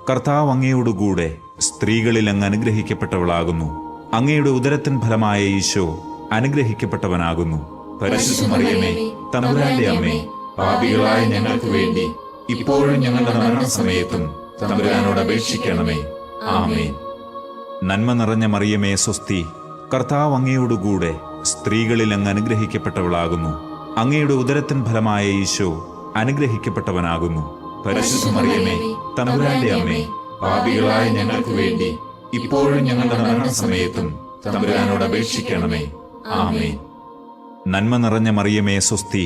കർത്താവ് അങ്ങയോടുകൂടെ സ്ത്രീകളിൽ അങ്ങ് അനുഗ്രഹിക്കപ്പെട്ടവളാകുന്നു. അങ്ങയുടെ ഉദരത്തിൻ ഫലമായ ഈശോ അനുഗ്രഹിക്കപ്പെട്ടവനാകുന്നു. പരിശുദ്ധ മറിയമേ, തമ്പുരാന്റെ അമ്മേ, പാപികളായ ഞങ്ങൾക്ക് വേണ്ടി ഇപ്പോഴും ഞങ്ങളുടെ മരണസമയത്തും തമ്പുരാനോട് അപേക്ഷിക്കണമേ. ആമേൻ. നന്മ നിറഞ്ഞ മറിയമേ, സ്വസ്തി. കർത്താവ് അങ്ങയോടുകൂടെ സ്ത്രീകളിൽ അങ്ങ് അനുഗ്രഹിക്കപ്പെട്ടവളാകുന്നു. അങ്ങയുടെ ഉദരത്തിൻ ഫലമായ ഈശോ അനുഗ്രഹിക്കപ്പെട്ടവനാകുന്നു. പരിശുദ്ധ മറിയമേ, തമ്പുരാന്റെ അമ്മേ, പാപികളായ ഞങ്ങൾക്ക് വേണ്ടി ഇപ്പോഴും ഞങ്ങളുടെ മരണസമയത്തും തമ്പുരാനോട് അപേക്ഷിക്കണമേ. ആമേൻ. നന്മ നിറഞ്ഞ മറിയമേ, സ്വസ്തി.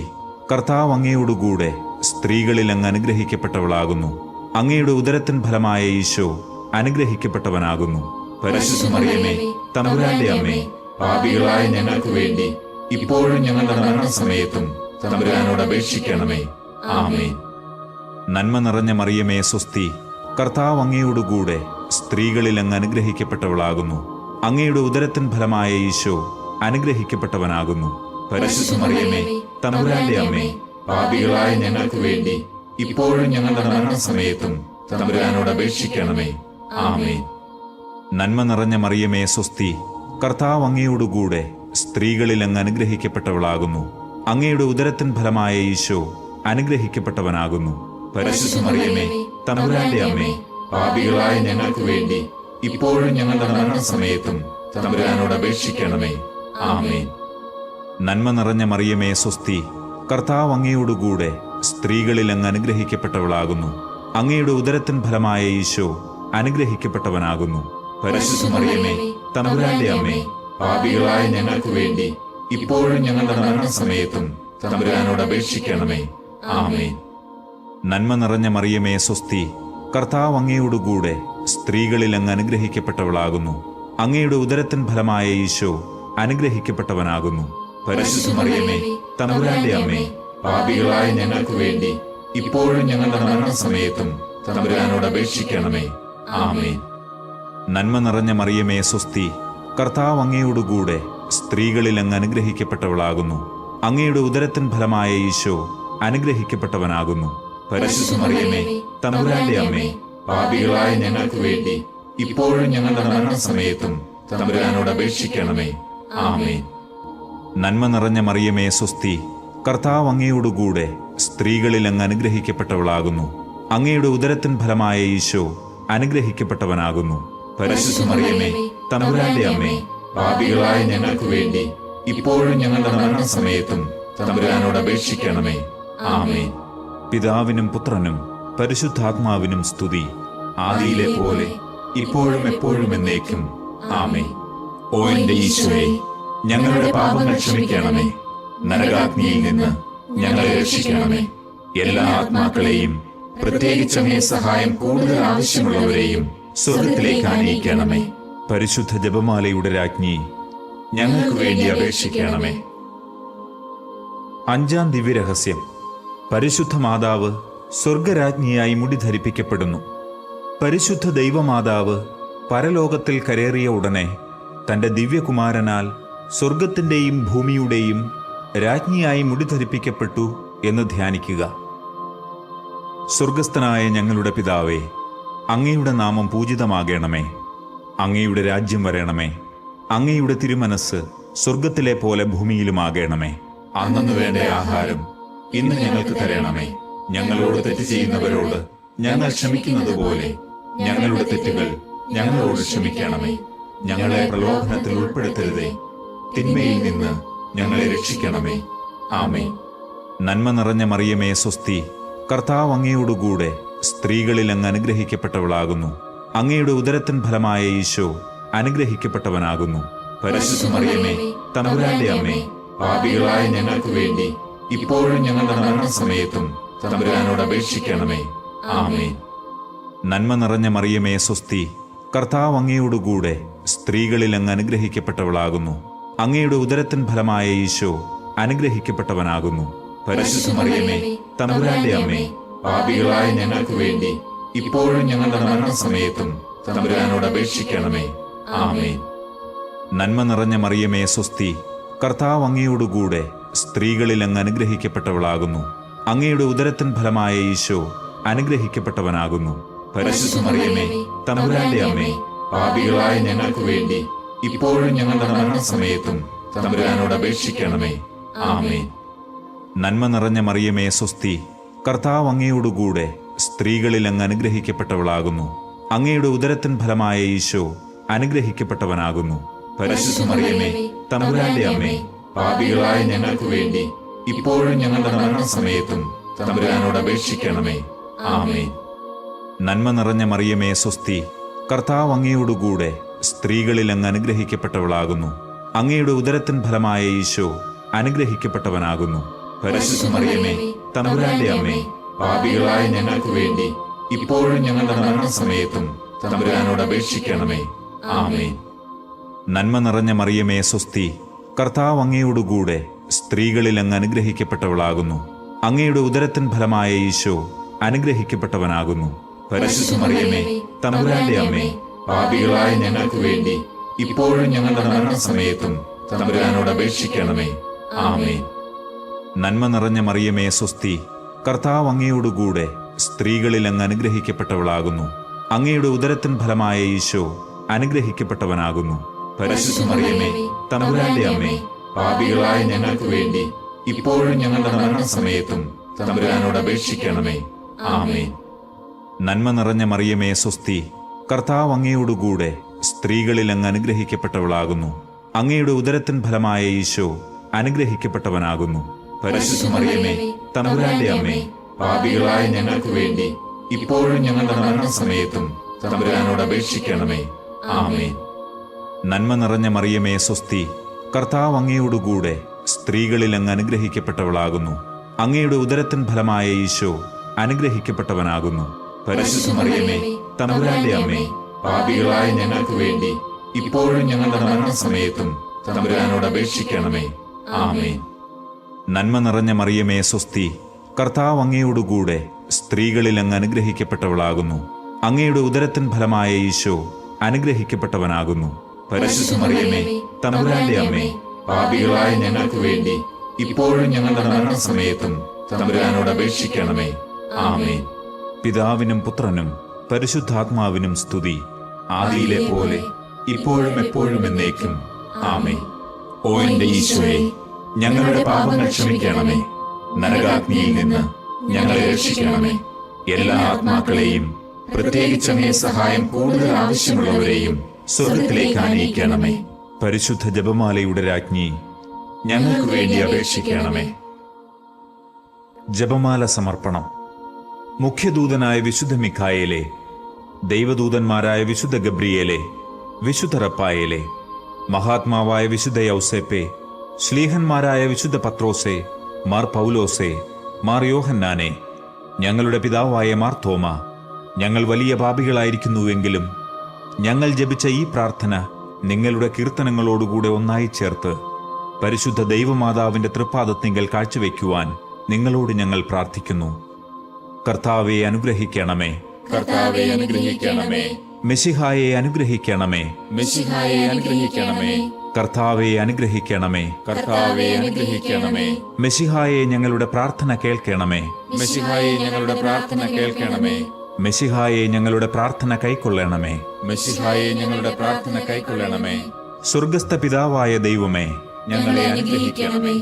കർത്താവ് അങ്ങയോടുകൂടെ സ്ത്രീകളിൽ അങ്ങ് അനുഗ്രഹിക്കപ്പെട്ടവളാകുന്നു. അങ്ങയുടെ ഉദരത്തിൻ ഫലമായ ഈശോ അനുഗ്രഹിക്കപ്പെട്ടവനാകുന്നു. പരിശുദ്ധ മറിയമേ, തമ്പുരാന്റെ അമ്മേ, പാപികളായ ഞങ്ങൾക്ക് വേണ്ടി ഇപ്പോഴും ഞങ്ങളുടെ മരണസമയത്തും തമ്പുരാനോട് അപേക്ഷിക്കണമേ. ആമേൻ. നന്മ നിറഞ്ഞ മറിയമേ, സ്വസ്തി. കർത്താവ് അങ്ങയോടുകൂടെ സ്ത്രീകളിൽ അങ്ങ് അനുഗ്രഹിക്കപ്പെട്ടവളാകുന്നു. അങ്ങയുടെ ഉദരത്തിൻ ഫലമായ ഈശോ അനുഗ്രഹിക്കപ്പെട്ടവനാകുന്നു. പരിശുദ്ധ മറിയമേ, തമ്പുരാന്റെ അമ്മേ, പാപികളായ ഞങ്ങൾക്ക് വേണ്ടി ഇപ്പോഴും ഞങ്ങളുടെ മരണസമയത്തും തമ്പുരാനോട് അപേക്ഷിക്കണമേ. ആമേൻ. നന്മ നിറഞ്ഞ മറിയമേ, സ്വസ്തി. കർത്താവ് അങ്ങയോടുകൂടെ സ്ത്രീകളിൽ അങ്ങ് അനുഗ്രഹിക്കപ്പെട്ടവളാകുന്നു. അങ്ങയുടെ ഉദരത്തിൻ ഫലമായ ഈശോ അനുഗ്രഹിക്കപ്പെട്ടവനാകുന്നു. പരിശുദ്ധ മറിയമേ, തമ്പുരാന്റെ അമ്മേ, പാപികളായ ഞങ്ങൾക്ക് വേണ്ടി ഇപ്പോഴും ഞങ്ങളുടെ മരണസമയത്തും തമ്പുരാനോട് അപേക്ഷിക്കണമേ. ആമേൻ. നന്മ നിറഞ്ഞ മറിയമേ, സ്വസ്തി. കർത്താവ് അങ്ങയോടുകൂടെ സ്ത്രീകളിൽ അങ്ങ് അനുഗ്രഹിക്കപ്പെട്ടവളാകുന്നു. അങ്ങയുടെ ഉദരത്തിൻ ഫലമായ ഈശോ അനുഗ്രഹിക്കപ്പെട്ടവനാകുന്നു. പരിശുദ്ധ മറിയമേ, തമ്പുരാന്റെ അമ്മേ, പാപികളായ ഞങ്ങൾക്ക് വേണ്ടി ഇപ്പോഴും ഞങ്ങളുടെ മരണസമയത്തും തമ്പുരാനോട് അപേക്ഷിക്കണമേ. ആമേൻ. നന്മ നിറഞ്ഞ മറിയമേ സ്വസ്തി, കർത്താവ് അങ്ങയോടുകൂടെ സ്ത്രീകളിൽ അങ്ങ് അനുഗ്രഹിക്കപ്പെട്ടവളാകുന്നു. അങ്ങയുടെ ഉദരത്തിൻ ഫലമായ ഈശോ അനുഗ്രഹിക്കപ്പെട്ടവനാകുന്നു. പരിശുദ്ധ മറിയമേ, തമ്പുരാന്റെ അമ്മേ, പാപികളായ ഞങ്ങൾക്ക് വേണ്ടി ഇപ്പോഴും ഞങ്ങളുടെ മരണസമയത്തും തമ്പുരാനോട് അപേക്ഷിക്കണമേ. ആമേൻ. നന്മ നിറഞ്ഞ മറിയമേ സ്വസ്തി, കർത്താവ് അങ്ങയോടുകൂടെ സ്ത്രീകളിൽ അങ്ങ് അനുഗ്രഹിക്കപ്പെട്ടവളാകുന്നു. അങ്ങയുടെ ഉദരത്തിൻ ഫലമായ ഈശോ അനുഗ്രഹിക്കപ്പെട്ടവനാകുന്നു. പരിശുദ്ധ മറിയമേ, തമ്പുരാന്റെ അമ്മേ, പാപികളായ ഞങ്ങൾക്ക് വേണ്ടി ഇപ്പോഴും ഞങ്ങളുടെ മരണസമയത്തും തമ്പുരാനോട് അപേക്ഷിക്കണമേ. ആമേൻ. നന്മ നിറഞ്ഞ മറിയമേ സ്വസ്തി, കർത്താവ് അങ്ങയോടുകൂടെ സ്ത്രീകളിൽ അങ്ങ് അനുഗ്രഹിക്കപ്പെട്ടവളാകുന്നു. അങ്ങയുടെ ഉദരത്തിൻ ഫലമായ ഈശോ അനുഗ്രഹിക്കപ്പെട്ടവനാകുന്നു. പരിശുദ്ധ മറിയമേ, തമ്പുരാന്റെ അമ്മേ, പാപികളായ ഞങ്ങൾക്ക് വേണ്ടി ഇപ്പോഴും ഞങ്ങളുടെ മരണസമയത്തും തമ്പുരാനോട് അപേക്ഷിക്കണമേ. ആമേൻ. പിതാവിനും പുത്രനും പരിശുദ്ധാത്മാവിനും സ്തുതി, ആദിയിലെ പോലെ ഇപ്പോഴും എപ്പോഴും എന്നേക്കും. ആമേൻ. ഓ എന്റെ ഈശോയെ, ഞങ്ങളുടെ പാപങ്ങൾ ക്ഷമിക്കണമേ. നരകാഗ്നിയിൽ നിന്ന് ഞങ്ങളെ രക്ഷിക്കണമേ. എല്ലാ ആത്മാക്കളെയും, പ്രത്യേകിച്ച് അങ്ങേ സഹായം കൂടുതൽ ആവശ്യമുള്ളവരെയും സ്വർഗത്തിലേക്ക് ആനയിക്കണമേ. പരിശുദ്ധ ജപമാലയുടെ രാജ്ഞി, ഞങ്ങൾക്ക് വേണ്ടി അപേക്ഷിക്കണമേ. അഞ്ചാം ദിവ്യരഹസ്യം. പരിശുദ്ധ മാതാവ് സ്വർഗരാജ്ഞിയായി മുടി ധരിപ്പിക്കപ്പെടുന്നു. പരിശുദ്ധ ദൈവമാതാവ് പരലോകത്തിൽ കരേറിയ ഉടനെ തന്റെ ദിവ്യകുമാരനാൽ സ്വർഗത്തിന്റെയും ഭൂമിയുടെയും രാജ്ഞിയായി മുടി ധരിപ്പിക്കപ്പെട്ടു എന്ന് ധ്യാനിക്കുക. സ്വർഗസ്ഥനായ ഞങ്ങളുടെ പിതാവേ, അങ്ങയുടെ നാമം പൂജിതമാകണമേ. അങ്ങയുടെ രാജ്യം വരണമേ. അങ്ങയുടെ തിരുമനസ് സ്വർഗത്തിലെ പോലെ ഭൂമിയിലുമാകണമേ. അന്നു വേണ്ട ആഹാരം ഇന്ന് ഞങ്ങൾക്ക് തരണമേ. ഞങ്ങളോട് തെറ്റ് ചെയ്യുന്നവരോട് ഞങ്ങൾ ക്ഷമിക്കുന്നത് പോലെ ഞങ്ങളുടെ തെറ്റുകൾ ഞങ്ങളോട് ക്ഷമിക്കണമേ. ഞങ്ങളെ പ്രലോഭനത്തിൽ ഉൾപ്പെടുത്തരുതേ, തിന്മയിൽ നിന്ന് ഞങ്ങളെ രക്ഷിക്കണമേ. ആമേൻ. നന്മ നിറഞ്ഞ മറിയമേ സ്വസ്തി, കർത്താവ് അങ്ങയോടുകൂടെ സ്ത്രീകളിൽ അങ്ങ് അനുഗ്രഹിക്കപ്പെട്ടവളാകുന്നു. അങ്ങയുടെ ഉദരത്തിൻ ഫലമായ ഈശോ അനുഗ്രഹിക്കപ്പെട്ടവനാകുന്നു. പരിശുദ്ധ മറിയമേ, തമ്പുരാന്റെ അമ്മേ, പാപികളായ ഞങ്ങൾക്ക് വേണ്ടി ഇപ്പോഴും ഞങ്ങളുടെ മരണസമയത്തും തമ്പുരാനോട് അപേക്ഷിക്കണമേ. ആമേൻ. നന്മ നിറഞ്ഞ മറിയമേ സ്വസ്തി, കർത്താവ് അങ്ങയോടുകൂടെ സ്ത്രീകളിൽ അങ്ങ് അനുഗ്രഹിക്കപ്പെട്ടവളാകുന്നു. അങ്ങയുടെ ഉദരത്തിൻ ഫലമായ ഈശോ അനുഗ്രഹിക്കപ്പെട്ടവനാകുന്നു. പരിശുദ്ധ മറിയമേ, തമ്പുരാന്റെ അമ്മേ, പാപികളായ ഞങ്ങൾക്ക് വേണ്ടി ഇപ്പോഴും ഞങ്ങളുടെ മരണസമയത്തും തമ്പുരാനോട് അപേക്ഷിക്കണമേ. ആമേൻ. നന്മ നിറഞ്ഞ മറിയമേ സ്വസ്തി, കർത്താവ് അങ്ങയോടുകൂടെ സ്ത്രീകളിൽ അങ്ങ് അനുഗ്രഹിക്കപ്പെട്ടവളാകുന്നു. അങ്ങയുടെ ഉദരത്തിൻ ഫലമായ ഈശോ അനുഗ്രഹിക്കപ്പെട്ടവനാകുന്നു. പരിശുദ്ധ മറിയമേ, തമ്പുരാന്റെ അമ്മേ, പാപികളായ ഞങ്ങൾക്ക് വേണ്ടി ഇപ്പോഴും ഞങ്ങളുടെ മരണസമയത്തും തമ്പുരാനോട് അപേക്ഷിക്കണമേ. ആമേൻ. നന്മ നിറഞ്ഞ മറിയമേ സ്വസ്തി, കർത്താവ് അങ്ങയോടുകൂടെ സ്ത്രീകളിൽ അങ്ങ് അനുഗ്രഹിക്കപ്പെട്ടവളാകുന്നു. അങ്ങയുടെ ഉദരത്തിൻ ഫലമായ ഈശോ അനുഗ്രഹിക്കപ്പെട്ടവനാകുന്നു. പരിശുദ്ധ മറിയമേ, തമ്പുരാന്റെ അമ്മേ, പാപികളായ ഞങ്ങൾക്ക് വേണ്ടി ഇപ്പോഴും ഞങ്ങളുടെ മരണസമയത്തും തമ്പുരാനോട് അപേക്ഷിക്കണമേ. ആമേൻ. നന്മ നിറഞ്ഞ മറിയമേ സ്വസ്തി, കർത്താവ് അങ്ങയോടുകൂടെ സ്ത്രീകളിൽ അങ്ങ് അനുഗ്രഹിക്കപ്പെട്ടവളാകുന്നു. അങ്ങയുടെ ഉദരത്തിൻ ഫലമായ ഈശോ അനുഗ്രഹിക്കപ്പെട്ടവനാകുന്നു. പരിശുദ്ധ മറിയമേ, തമ്പുരാന്റെ അമ്മേ, പാപികളായ ഞങ്ങൾക്ക് വേണ്ടി ഇപ്പോഴും ഞങ്ങളുടെ മരണസമയത്തും തമ്പുരാനോട് അപേക്ഷിക്കണമേ. ആമേൻ. നന്മ നിറഞ്ഞ മറിയമേ സ്വസ്തി, കർത്താവ് അങ്ങയോടുകൂടെ സ്ത്രീകളിൽ അങ്ങ് അനുഗ്രഹിക്കപ്പെട്ടവളാകുന്നു. അങ്ങയുടെ ഉദരത്തിൻ ഫലമായ ഈശോ അനുഗ്രഹിക്കപ്പെട്ടവനാകുന്നു. പരിശുദ്ധ മറിയമേ, തമ്പുരാന്റെ അമ്മേ, പാപികളായ ഞങ്ങൾക്ക് വേണ്ടി ഇപ്പോഴും ഞങ്ങളുടെ മരണസമയത്തും തമ്പുരാനോട് അപേക്ഷിക്കണമേ. ആമേൻ. നന്മ നിറഞ്ഞ മറിയമേ സ്വസ്തി, കർത്താവ് അങ്ങയോടുകൂടെ സ്ത്രീകളിൽ അങ്ങ് അനുഗ്രഹിക്കപ്പെട്ടവളാകുന്നു. അങ്ങയുടെ ഉദരത്തിൻ ഫലമായ ഈശോ അനുഗ്രഹിക്കപ്പെട്ടവനാകുന്നു. പരിശുദ്ധ മറിയമേ, തമ്പുരാന്റെ അമ്മേ, പാപികളായ ഞങ്ങൾക്ക് വേണ്ടി ഇപ്പോഴും ഞങ്ങളുടെ മരണസമയത്തും തമ്പുരാനോട് അപേക്ഷിക്കണമേ. ആമേൻ. നന്മ നിറഞ്ഞ മറിയമേ സ്വസ്തി, കർത്താവ് അങ്ങയോടുകൂടെ സ്ത്രീകളിൽ അങ്ങ് അനുഗ്രഹിക്കപ്പെട്ടവളാകുന്നു. അങ്ങയുടെ ഉദരത്തിൻ ഫലമായ ഈശോ അനുഗ്രഹിക്കപ്പെട്ടവനാകുന്നു. പരിശുദ്ധ മറിയമേ, തമ്പുരാന്റെ അമ്മേ, പാപികളായ ഞങ്ങൾക്ക് വേണ്ടി ഇപ്പോഴും ഞങ്ങളുടെ മരണസമയത്തും തമ്പുരാനോട് അപേക്ഷിക്കണമേ. ആമേൻ. നന്മ നിറഞ്ഞ മറിയമേ സ്വസ്തി, കർത്താവ് അങ്ങയോടുകൂടെ സ്ത്രീകളിൽ അങ്ങ് അനുഗ്രഹിക്കപ്പെട്ടവളാകുന്നു. അങ്ങയുടെ ഉദരത്തിൻ ഫലമായ ഈശോ അനുഗ്രഹിക്കപ്പെട്ടവനാകുന്നു. പരിശുദ്ധ മറിയമേ, തമ്പുരാന്റെ അമ്മേ, പാപികളായ ഞങ്ങൾക്ക് വേണ്ടി ഇപ്പോഴും ഞങ്ങളുടെ മരണസമയത്തും തമ്പുരാനോട് അപേക്ഷിക്കണമേ. ആമേൻ. നന്മ നിറഞ്ഞ മറിയമേ സ്വസ്തി, കർത്താവ് അങ്ങയോടുകൂടെ സ്ത്രീകളിൽ അങ്ങ് അനുഗ്രഹിക്കപ്പെട്ടവളാകുന്നു. അങ്ങയുടെ ഉദരത്തിൻ ഫലമായ ഈശോ അനുഗ്രഹിക്കപ്പെട്ടവനാകുന്നു. പരിശുദ്ധ മറിയമേ, തമ്പുരാന്റെ അമ്മേ, പാപികളായ ഞങ്ങൾക്ക് വേണ്ടി ഇപ്പോഴും ഞങ്ങളുടെ മരണസമയത്തും തമ്പുരാനോട് അപേക്ഷിക്കണമേ. ആമേൻ. പിതാവിനും പുത്രനും പരിശുദ്ധാത്മാവിനും സ്തുതി, ആദിയിലെ പോലെ ഇപ്പോഴും എപ്പോഴും എന്നേക്കും. ആമേൻ. ഓ എന്റെ ഈശോയെ, ഞങ്ങളുടെ പാപങ്ങൾ ക്ഷമിക്കണമേ. നരകാഗ്നിയിൽ നിന്ന് ഞങ്ങളെ രക്ഷിക്കണമേ. എല്ലാ ആത്മാക്കളെയും, പ്രത്യേകിച്ച് അങ്ങേ സഹായം കൂടുതൽ ആവശ്യമുള്ളവരെയും സ്വർഗത്തിലേക്ക് ആനയിക്കണമേ. പരിശുദ്ധ ജപമാലയുടെ രാജ്ഞി, ഞങ്ങൾക്ക് വേണ്ടി അപേക്ഷിക്കണമേ. ജപമാല സമർപ്പണം. മുഖ്യദൂതനായ വിശുദ്ധ മിഖായേലെ, ദൈവദൂതന്മാരായ വിശുദ്ധ ഗബ്രിയേലെ, വിശുദ്ധ റപ്പായേലെ, മഹാത്മാവായ വിശുദ്ധ യൗസേപ്പെ, ശ്ലീഹന്മാരായ വിശുദ്ധ പത്രോസെ, മാർ പൗലോസെ, മാർ യോഹന്നാനെ, ഞങ്ങളുടെ പിതാവായ മാർ തോമ, ഞങ്ങൾ വലിയ പാപികളായിരിക്കുന്നുവെങ്കിലും ഞങ്ങൾ ജപിച്ച ഈ പ്രാർത്ഥന നിങ്ങളുടെ കീർത്തനങ്ങളോടുകൂടെ ഒന്നായി ചേർത്ത് പരിശുദ്ധ ദൈവമാതാവിന്റെ തൃപ്പാദത്തിങ്കൽ കാഴ്ചവെക്കുവാൻ നിങ്ങളോട് ഞങ്ങൾ പ്രാർത്ഥിക്കുന്നു. കർത്താവെ അനുഗ്രഹിക്കണമേ. കർത്താവെ അനുഗ്രഹിക്കണമേ. മെശിഹായെ അനുഗ്രഹിക്കണമേ. മെശിഹായെ അനുഗ്രഹിക്കണമേ. കർത്താവെ അനുഗ്രഹിക്കണമേ. കർത്താവെ അനുഗ്രഹിക്കണമേ. മെശിഹായെ ഞങ്ങളുടെ പ്രാർത്ഥന കേൾക്കണമേ. മെശിഹായെ ഞങ്ങളുടെ പ്രാർത്ഥന കേൾക്കണമേ. മെശിഹായെ ഞങ്ങളുടെ പ്രാർത്ഥന കൈക്കൊള്ളണമേ. മെശിഹായെ ഞങ്ങളുടെ പ്രാർത്ഥന കൈക്കൊള്ളണമേ. സ്വർഗസ്ഥ പിതാവായ ദൈവമേ, ഞങ്ങളെ അനുഗ്രഹിക്കണമേ.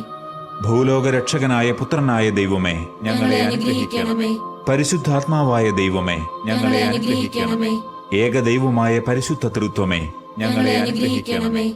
ഭൂലോകരക്ഷകനായ പുത്രനായ ദൈവമേ, ഞങ്ങളെ അനുഗ്രഹിക്കണമേ. പരിശുദ്ധാത്മാവായ ദൈവമേ, ഞങ്ങളെ അനുഗ്രഹിക്കണമേ. ഏകദൈവമായ പരിശുദ്ധ തൃത്വമേ, ഞങ്ങളെ അനുഗ്രഹിക്കണമേ.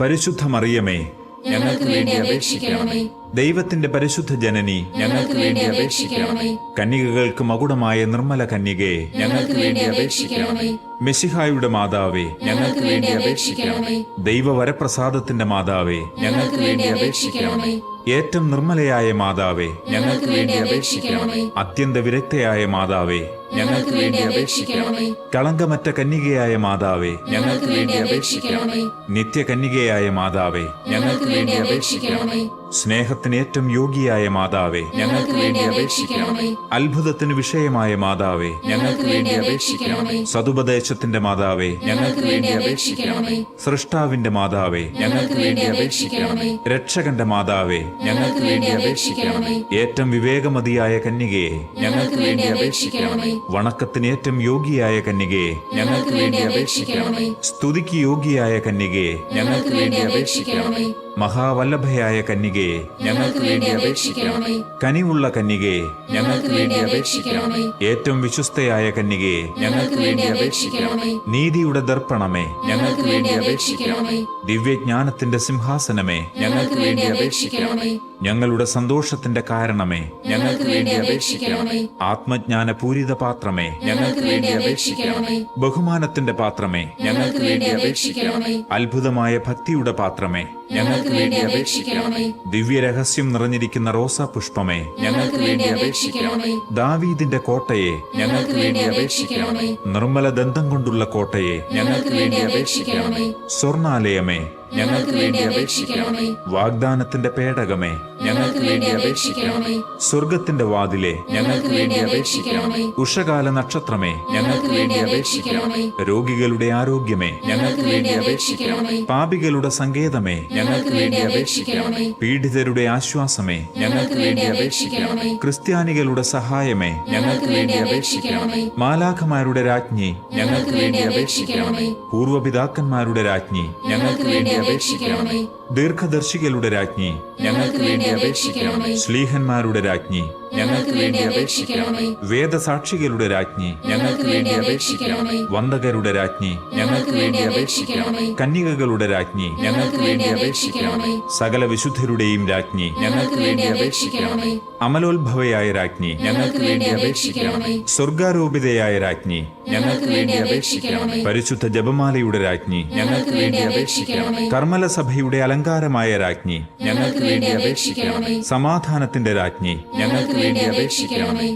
പരിശുദ്ധ മറിയമേ, ഞങ്ങൾക്ക് വേണ്ടി അപേക്ഷിക്കണമേ. ദൈവത്തിന്റെ പരിശുദ്ധ ജനനി, ഞങ്ങൾക്ക് വേണ്ടി അപേക്ഷിക്കണമേ. കന്യകകൾക്ക് മകുടമായ നിർമ്മല കന്യകേ, ഞങ്ങൾക്ക് വേണ്ടി അപേക്ഷിക്കണമേ. മെശിഹായുടെ മാതാവേ, ഞങ്ങൾക്ക് വേണ്ടി അപേക്ഷിക്കണമേ. ദൈവവരപ്രസാദത്തിന്റെ മാതാവേ, ഞങ്ങൾക്ക് വേണ്ടി അപേക്ഷിക്കണമേ. ഏറ്റവും നിർമ്മലയായ മാതാവേ, ഞങ്ങൾക്ക് വേണ്ടി അപേക്ഷിക്കണമേ. അത്യന്ത വിരക്തയായ മാതാവേ, ഞങ്ങൾക്ക് വേണ്ടി അപേക്ഷിക്കണമേ. കളങ്കമറ്റ കന്യകയായ മാതാവേ, ഞങ്ങൾക്ക് വേണ്ടി അപേക്ഷിക്കണമേ. നിത്യകന്യകയായ മാതാവേ, ഞങ്ങൾക്ക് വേണ്ടി അപേക്ഷിക്കണമേ. സ്നേഹത്തിന് ഏറ്റവും യോഗ്യയായ മാതാവേ, ഞങ്ങൾക്ക് വേണ്ടി അപേക്ഷിക്കണമേ. അത്ഭുതത്തിന് വിഷയമായ മാതാവേ, ഞങ്ങൾക്ക് വേണ്ടി അപേക്ഷിക്കണമേ. സതുപദേശത്തിന്റെ മാതാവേ, ഞങ്ങൾക്ക് വേണ്ടി അപേക്ഷിക്കണമേ. സൃഷ്ടാവിന്റെ മാതാവേ, ഞങ്ങൾക്ക് വേണ്ടി അപേക്ഷിക്കണമേ. രക്ഷകന്റെ മാതാവേ, ഞങ്ങൾക്ക് വേണ്ടി അപേക്ഷിക്കണമേ. ഏറ്റവും വിവേകമതിയായ കന്യകയെ, ഞങ്ങൾക്ക് വേണ്ടി അപേക്ഷിക്കണമേ. വണക്കത്തിന് ഏറ്റവും യോഗ്യയായ കന്യകയെ, ഞങ്ങൾക്ക് വേണ്ടി അപേക്ഷിക്കണമേ. സ്തുതിക്ക് യോഗ്യയായ കന്യകയെ, ഞങ്ങൾക്ക് വേണ്ടി അപേക്ഷിക്കണമേ. മഹാവല്ലഭയായ കന്യകയെ, ഞങ്ങൾക്ക് വേണ്ടി അപേക്ഷിക്കണമേ. കനിവുള്ള കന്യകയെ, ഞങ്ങൾക്ക് വേണ്ടി അപേക്ഷിക്കണമേ. ഏറ്റവും വിശ്വസ്തയായ കന്യകയെ, ഞങ്ങൾക്ക് വേണ്ടി അപേക്ഷിക്കണമേ. നീതിയുടെ ദർപ്പണമേ, ഞങ്ങൾക്ക് വേണ്ടി അപേക്ഷിക്കണമേ. ദിവ്യജ്ഞാനത്തിന്റെ സിംഹാസനമേ, ഞങ്ങൾക്ക് വേണ്ടി അപേക്ഷിക്കണമേ. ഞങ്ങളുടെ സന്തോഷത്തിന്റെ കാരണമേ, ഞങ്ങൾക്ക് വേണ്ടി അപേക്ഷിക്കണമേ. ആത്മജ്ഞാന പൂരിത പാത്രമേ, ഞങ്ങൾക്ക് വേണ്ടി അപേക്ഷിക്കണമേ. ബഹുമാനത്തിന്റെ പാത്രമേ, ഞങ്ങൾക്ക് വേണ്ടി അപേക്ഷിക്കണമേ. അത്ഭുതമായ ഭക്തിയുടെ പാത്രമേ, ഞങ്ങൾക്ക് വേണ്ടി അപേക്ഷിക്കണമേ. ദിവ്യരഹസ്യം നിറഞ്ഞിരിക്കുന്ന റോസാ പുഷ്പമേ, ഞങ്ങൾക്ക് വേണ്ടി അപേക്ഷിക്കണമേ. ദാവീദിന്റെ കോട്ടയെ, ഞങ്ങൾക്ക് വേണ്ടി അപേക്ഷിക്കണമേ. നിർമ്മല ദന്തം കൊണ്ടുള്ള കോട്ടയെ, ഞങ്ങൾക്ക് വേണ്ടി അപേക്ഷിക്കണമേ. സ്വർണാലയമേ, ഞങ്ങൾക്ക് വേണ്ടി അപേക്ഷിക്കണമേ. വാഗ്ദാനത്തിന്റെ പേടകമേ, ഞങ്ങൾക്ക് വേണ്ടി അപേക്ഷിക്കണമേ. സ്വർഗത്തിന്റെ വാതിലെ, ഞങ്ങൾക്ക് വേണ്ടി അപേക്ഷിക്കണമേ. ഉഷകാല നക്ഷത്രമേ, ഞങ്ങൾക്ക് വേണ്ടി അപേക്ഷിക്കണമേ. രോഗികളുടെ ആരോഗ്യമേ, ഞങ്ങൾക്ക് വേണ്ടി അപേക്ഷിക്കണമേ. പാപികളുടെ സങ്കേതമേ, ഞങ്ങൾക്ക് വേണ്ടി അപേക്ഷിക്കണമേ. പീഡിതരുടെ ആശ്വാസമേ, ഞങ്ങൾക്ക് വേണ്ടി അപേക്ഷിക്കണമേ. ക്രിസ്ത്യാനികളുടെ സഹായമേ, ഞങ്ങൾക്ക് വേണ്ടി അപേക്ഷിക്കണമേ. മാലാഖമാരുടെ രാജ്ഞി, ഞങ്ങൾക്ക് വേണ്ടി അപേക്ഷിക്കണമേ. പൂർവപിതാക്കന്മാരുടെ രാജ്ഞി, ഞങ്ങൾക്ക് വേണ്ടി അപേക്ഷിക്കണമേ. ദീർഘദർശികളുടെ രാജ്ഞി, ഞങ്ങൾക്ക് വേണ്ടി അപേക്ഷിക്കണമേ. ശ്ലീഹന്മാരുടെ രാജ്ഞി, ഞങ്ങൾക്ക് വേണ്ടി അപേക്ഷിക്കണമേ. വേദസാക്ഷികളുടെ രാജ്ഞി, ഞങ്ങൾക്ക് വേണ്ടി അപേക്ഷിക്കണമേ. വന്ദകരുടെ രാജ്ഞി, ഞങ്ങൾക്ക് വേണ്ടി അപേക്ഷിക്കണമേ. കന്യകകളുടെ രാജ്ഞി, ഞങ്ങൾക്ക് വേണ്ടി അപേക്ഷിക്കണമേ. സകല വിശുദ്ധരുടെയും രാജ്ഞി, ഞങ്ങൾക്ക് വേണ്ടി അപേക്ഷിക്കണമേ. അമലോത്ഭവയായ രാജ്ഞി, ഞങ്ങൾക്ക് വേണ്ടി അപേക്ഷിക്കണമേ. സ്വർഗാരോപിതയായ രാജ്ഞി, ഞങ്ങൾക്ക് വേണ്ടി അപേക്ഷിക്കണമേ. പരിശുദ്ധ ജപമാലയുടെ രാജ്ഞി, ഞങ്ങൾക്ക് വേണ്ടി അപേക്ഷിക്കണമേ. കർമ്മല സഭയുടെ അലങ്കാരമായ രാജ്ഞി, ഞങ്ങൾക്ക് വേണ്ടി അപേക്ഷിക്കണമേ. സമാധാനത്തിന്റെ രാജ്ഞി, ഞങ്ങൾക്ക് വേണ്ടി അപേക്ഷിക്കണമേ.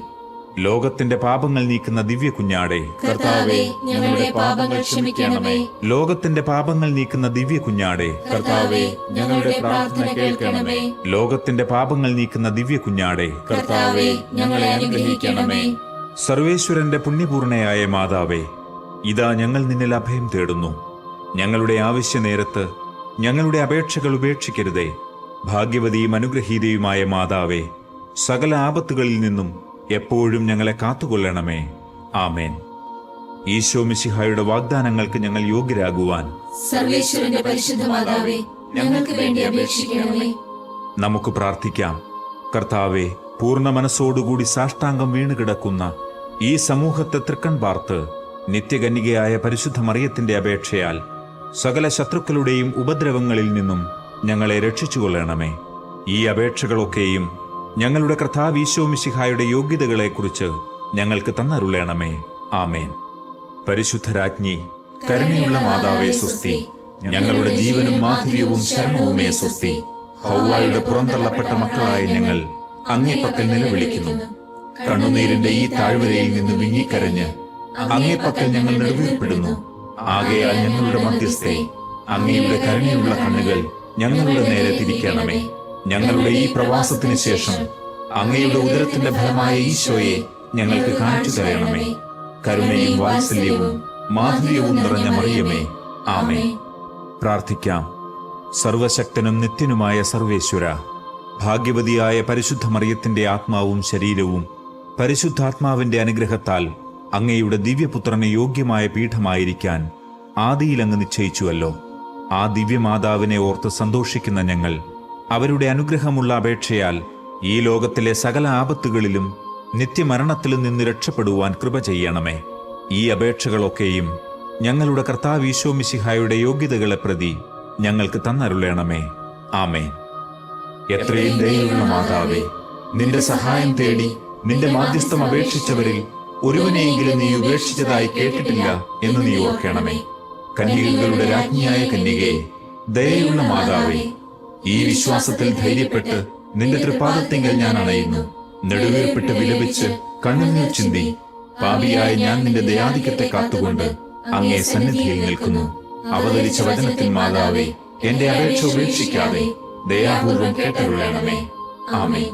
ലോകത്തിന്റെ പാപങ്ങൾ നീക്കുന്ന ദിവ്യ കുഞ്ഞാടെ, കർത്താവേ, ഞങ്ങളുടെ പാപങ്ങൾ ക്ഷമിക്കണമേ. ലോകത്തിന്റെ പാപങ്ങൾ നീക്കുന്ന ദിവ്യ കുഞ്ഞാടെ, കർത്താവേ, ഞങ്ങളുടെ പ്രാർത്ഥന കേൾക്കണമേ. ലോകത്തിന്റെ പാപങ്ങൾ നീക്കുന്ന ദിവ്യ കുഞ്ഞാടെ, കർത്താവേ, ഞങ്ങളെ അനുഗ്രഹിക്കണമേ. സർവേശ്വരന്റെ പുണ്യപൂർണയായ മാതാവേ, ഇതാ ഞങ്ങൾ നിന്നിൽ അഭയം തേടുന്നു. ഞങ്ങളുടെ ആവശ്യ നേരത്ത് ഞങ്ങളുടെ അപേക്ഷകൾ ഉപേക്ഷിക്കരുതേ. ഭാഗ്യവതിയും അനുഗ്രഹീതയുമായ മാതാവേ, സകല ആപത്തുകളിൽ നിന്നും എപ്പോഴും ഞങ്ങളെ കാത്തുകൊള്ളണമേ. ആമേൻ. ഈശോ മിശിഹായുടെ വാഗ്ദാനങ്ങൾക്ക് ഞങ്ങൾ യോഗ്യരാകുവാൻ സർവേശ്വരന്റെ പരിശുദ്ധ മാതാവേ, ഞങ്ങൾക്ക് വേണ്ടി അപേക്ഷിക്കണമേ. നമുക്ക് പ്രാർത്ഥിക്കാം. കർത്താവെ, പൂർണ്ണ മനസ്സോടുകൂടി സാഷ്ടാംഗം വീണുകിടക്കുന്ന ഈ സമൂഹത്തെ തൃക്കൺ പാർത്ത് നിത്യകന്യകയായ പരിശുദ്ധ മറിയത്തിന്റെ അപേക്ഷയാൽ സകല ശത്രുക്കളുടെയും ഉപദ്രവങ്ങളിൽ നിന്നും ഞങ്ങളെ രക്ഷിച്ചുകൊള്ളണമേ. ഈ അപേക്ഷകളൊക്കെയും ഞങ്ങളുടെ കർത്താവ് ഈശോ മിശിഹായുടെ യോഗ്യതകളെക്കുറിച്ച് ഞങ്ങൾക്ക് തന്നരുളണമേ. ആമേൻ. പരിശുദ്ധരാജ്ഞി, കരുണയുള്ള മാതാവേ സ്വസ്തി. ഞങ്ങളുടെ ജീവനും മാധുര്യവും ശരണവുമേ സ്വസ്തി. ഹൗവായുടെ പുറന്തള്ളപ്പെട്ട മക്കളായ ഞങ്ങൾ അങ്ങേപ്പക്കൽ നിലവിളിക്കുന്നു. കണ്ണുനീരിന്റെ ഈ താഴ്വരയിൽ നിന്ന് വിങ്ങിക്കരഞ്ഞ് അങ്ങേപ്പക്കൽ ഞങ്ങൾ നെടുവീർപ്പെടുന്നു. ആകയാൽ ഞങ്ങളുടെ മധ്യസ്ഥേ, അങ്ങയുടെ കരുണയുള്ള കണ്ണുകൾ ഞങ്ങളുടെ നേരെ തിരിക്കണമേ. ഞങ്ങളുടെ ഈ പ്രവാസത്തിന് ശേഷം അങ്ങയുടെ ഉദരത്തിന്റെ ഫലമായ ഈശോയെ ഞങ്ങൾക്ക് കാണിച്ചു തരണമേ. കരുണയും വാത്സല്യവും മാധുര്യവും നിറഞ്ഞ മറിയമേ, ആമേൻ. പ്രാർത്ഥിക്കാം. സർവശക്തനും നിത്യനുമായ സർവേശ്വര, ഭാഗ്യവതിയായ പരിശുദ്ധ മറിയത്തിന്റെ ആത്മാവും ശരീരവും പരിശുദ്ധാത്മാവിന്റെ അനുഗ്രഹത്താൽ അങ്ങയുടെ ദിവ്യപുത്രന് യോഗ്യമായ പീഠമായിരിക്കാൻ ആദിയിൽ അങ്ങ് നിശ്ചയിച്ചുവല്ലോ. ആ ദിവ്യമാതാവിനെ ഓർത്ത് സന്തോഷിക്കുന്ന ഞങ്ങൾ അവരുടെ അനുഗ്രഹമുള്ള അപേക്ഷയാൽ ഈ ലോകത്തിലെ സകല ആപത്തുകളിലും നിത്യമരണത്തിലും നിന്ന് രക്ഷപ്പെടുവാൻ കൃപ ചെയ്യണമേ. ഈ അപേക്ഷകളൊക്കെയും ഞങ്ങളുടെ കർത്താവ് ഈശോ മിശിഹായുടെ യോഗ്യതകളെ പ്രതി ഞങ്ങൾക്ക് തന്നരുളണമേ. ആമേൻ. എത്രയും ദയയുള്ള മാതാവേ, നിന്റെ സഹായം തേടി നിന്റെ മാധ്യസ്ഥം അപേക്ഷിച്ചവരിൽ ഒരുവനെയെങ്കിലും നീ ഉപേക്ഷിച്ചതായി കേട്ടിട്ടില്ല എന്ന് നീ ഓർക്കണമേ. കന്യകകളുടെ രാജ്ഞിയായ കന്യകേ, ദയയുള്ള മാതാവേ, ഈ വിശ്വാസത്തിൽ ധൈര്യപ്പെട്ട് നിന്റെ തൃപ്പാദത്തിങ്കൽ ഞാൻ അണയുന്നു. നെടുവീർപ്പിട്ട് വിലപിച്ച് കണ്ണുനീർ ചിന്തി പാപിയായ ഞാൻ നിന്റെ ദയാധിക്യത്തെ കാത്തുകൊണ്ട് അങ്ങേ സന്നിധിയിൽ നിൽക്കുന്നു. അവതരിച്ച വചനത്തിൽ മാതാവേ, എന്റെ അപേക്ഷ ഉപേക്ഷിക്കാതെ ദയാപൂർവം കേട്ടരുളണമേ. ആമേൻ.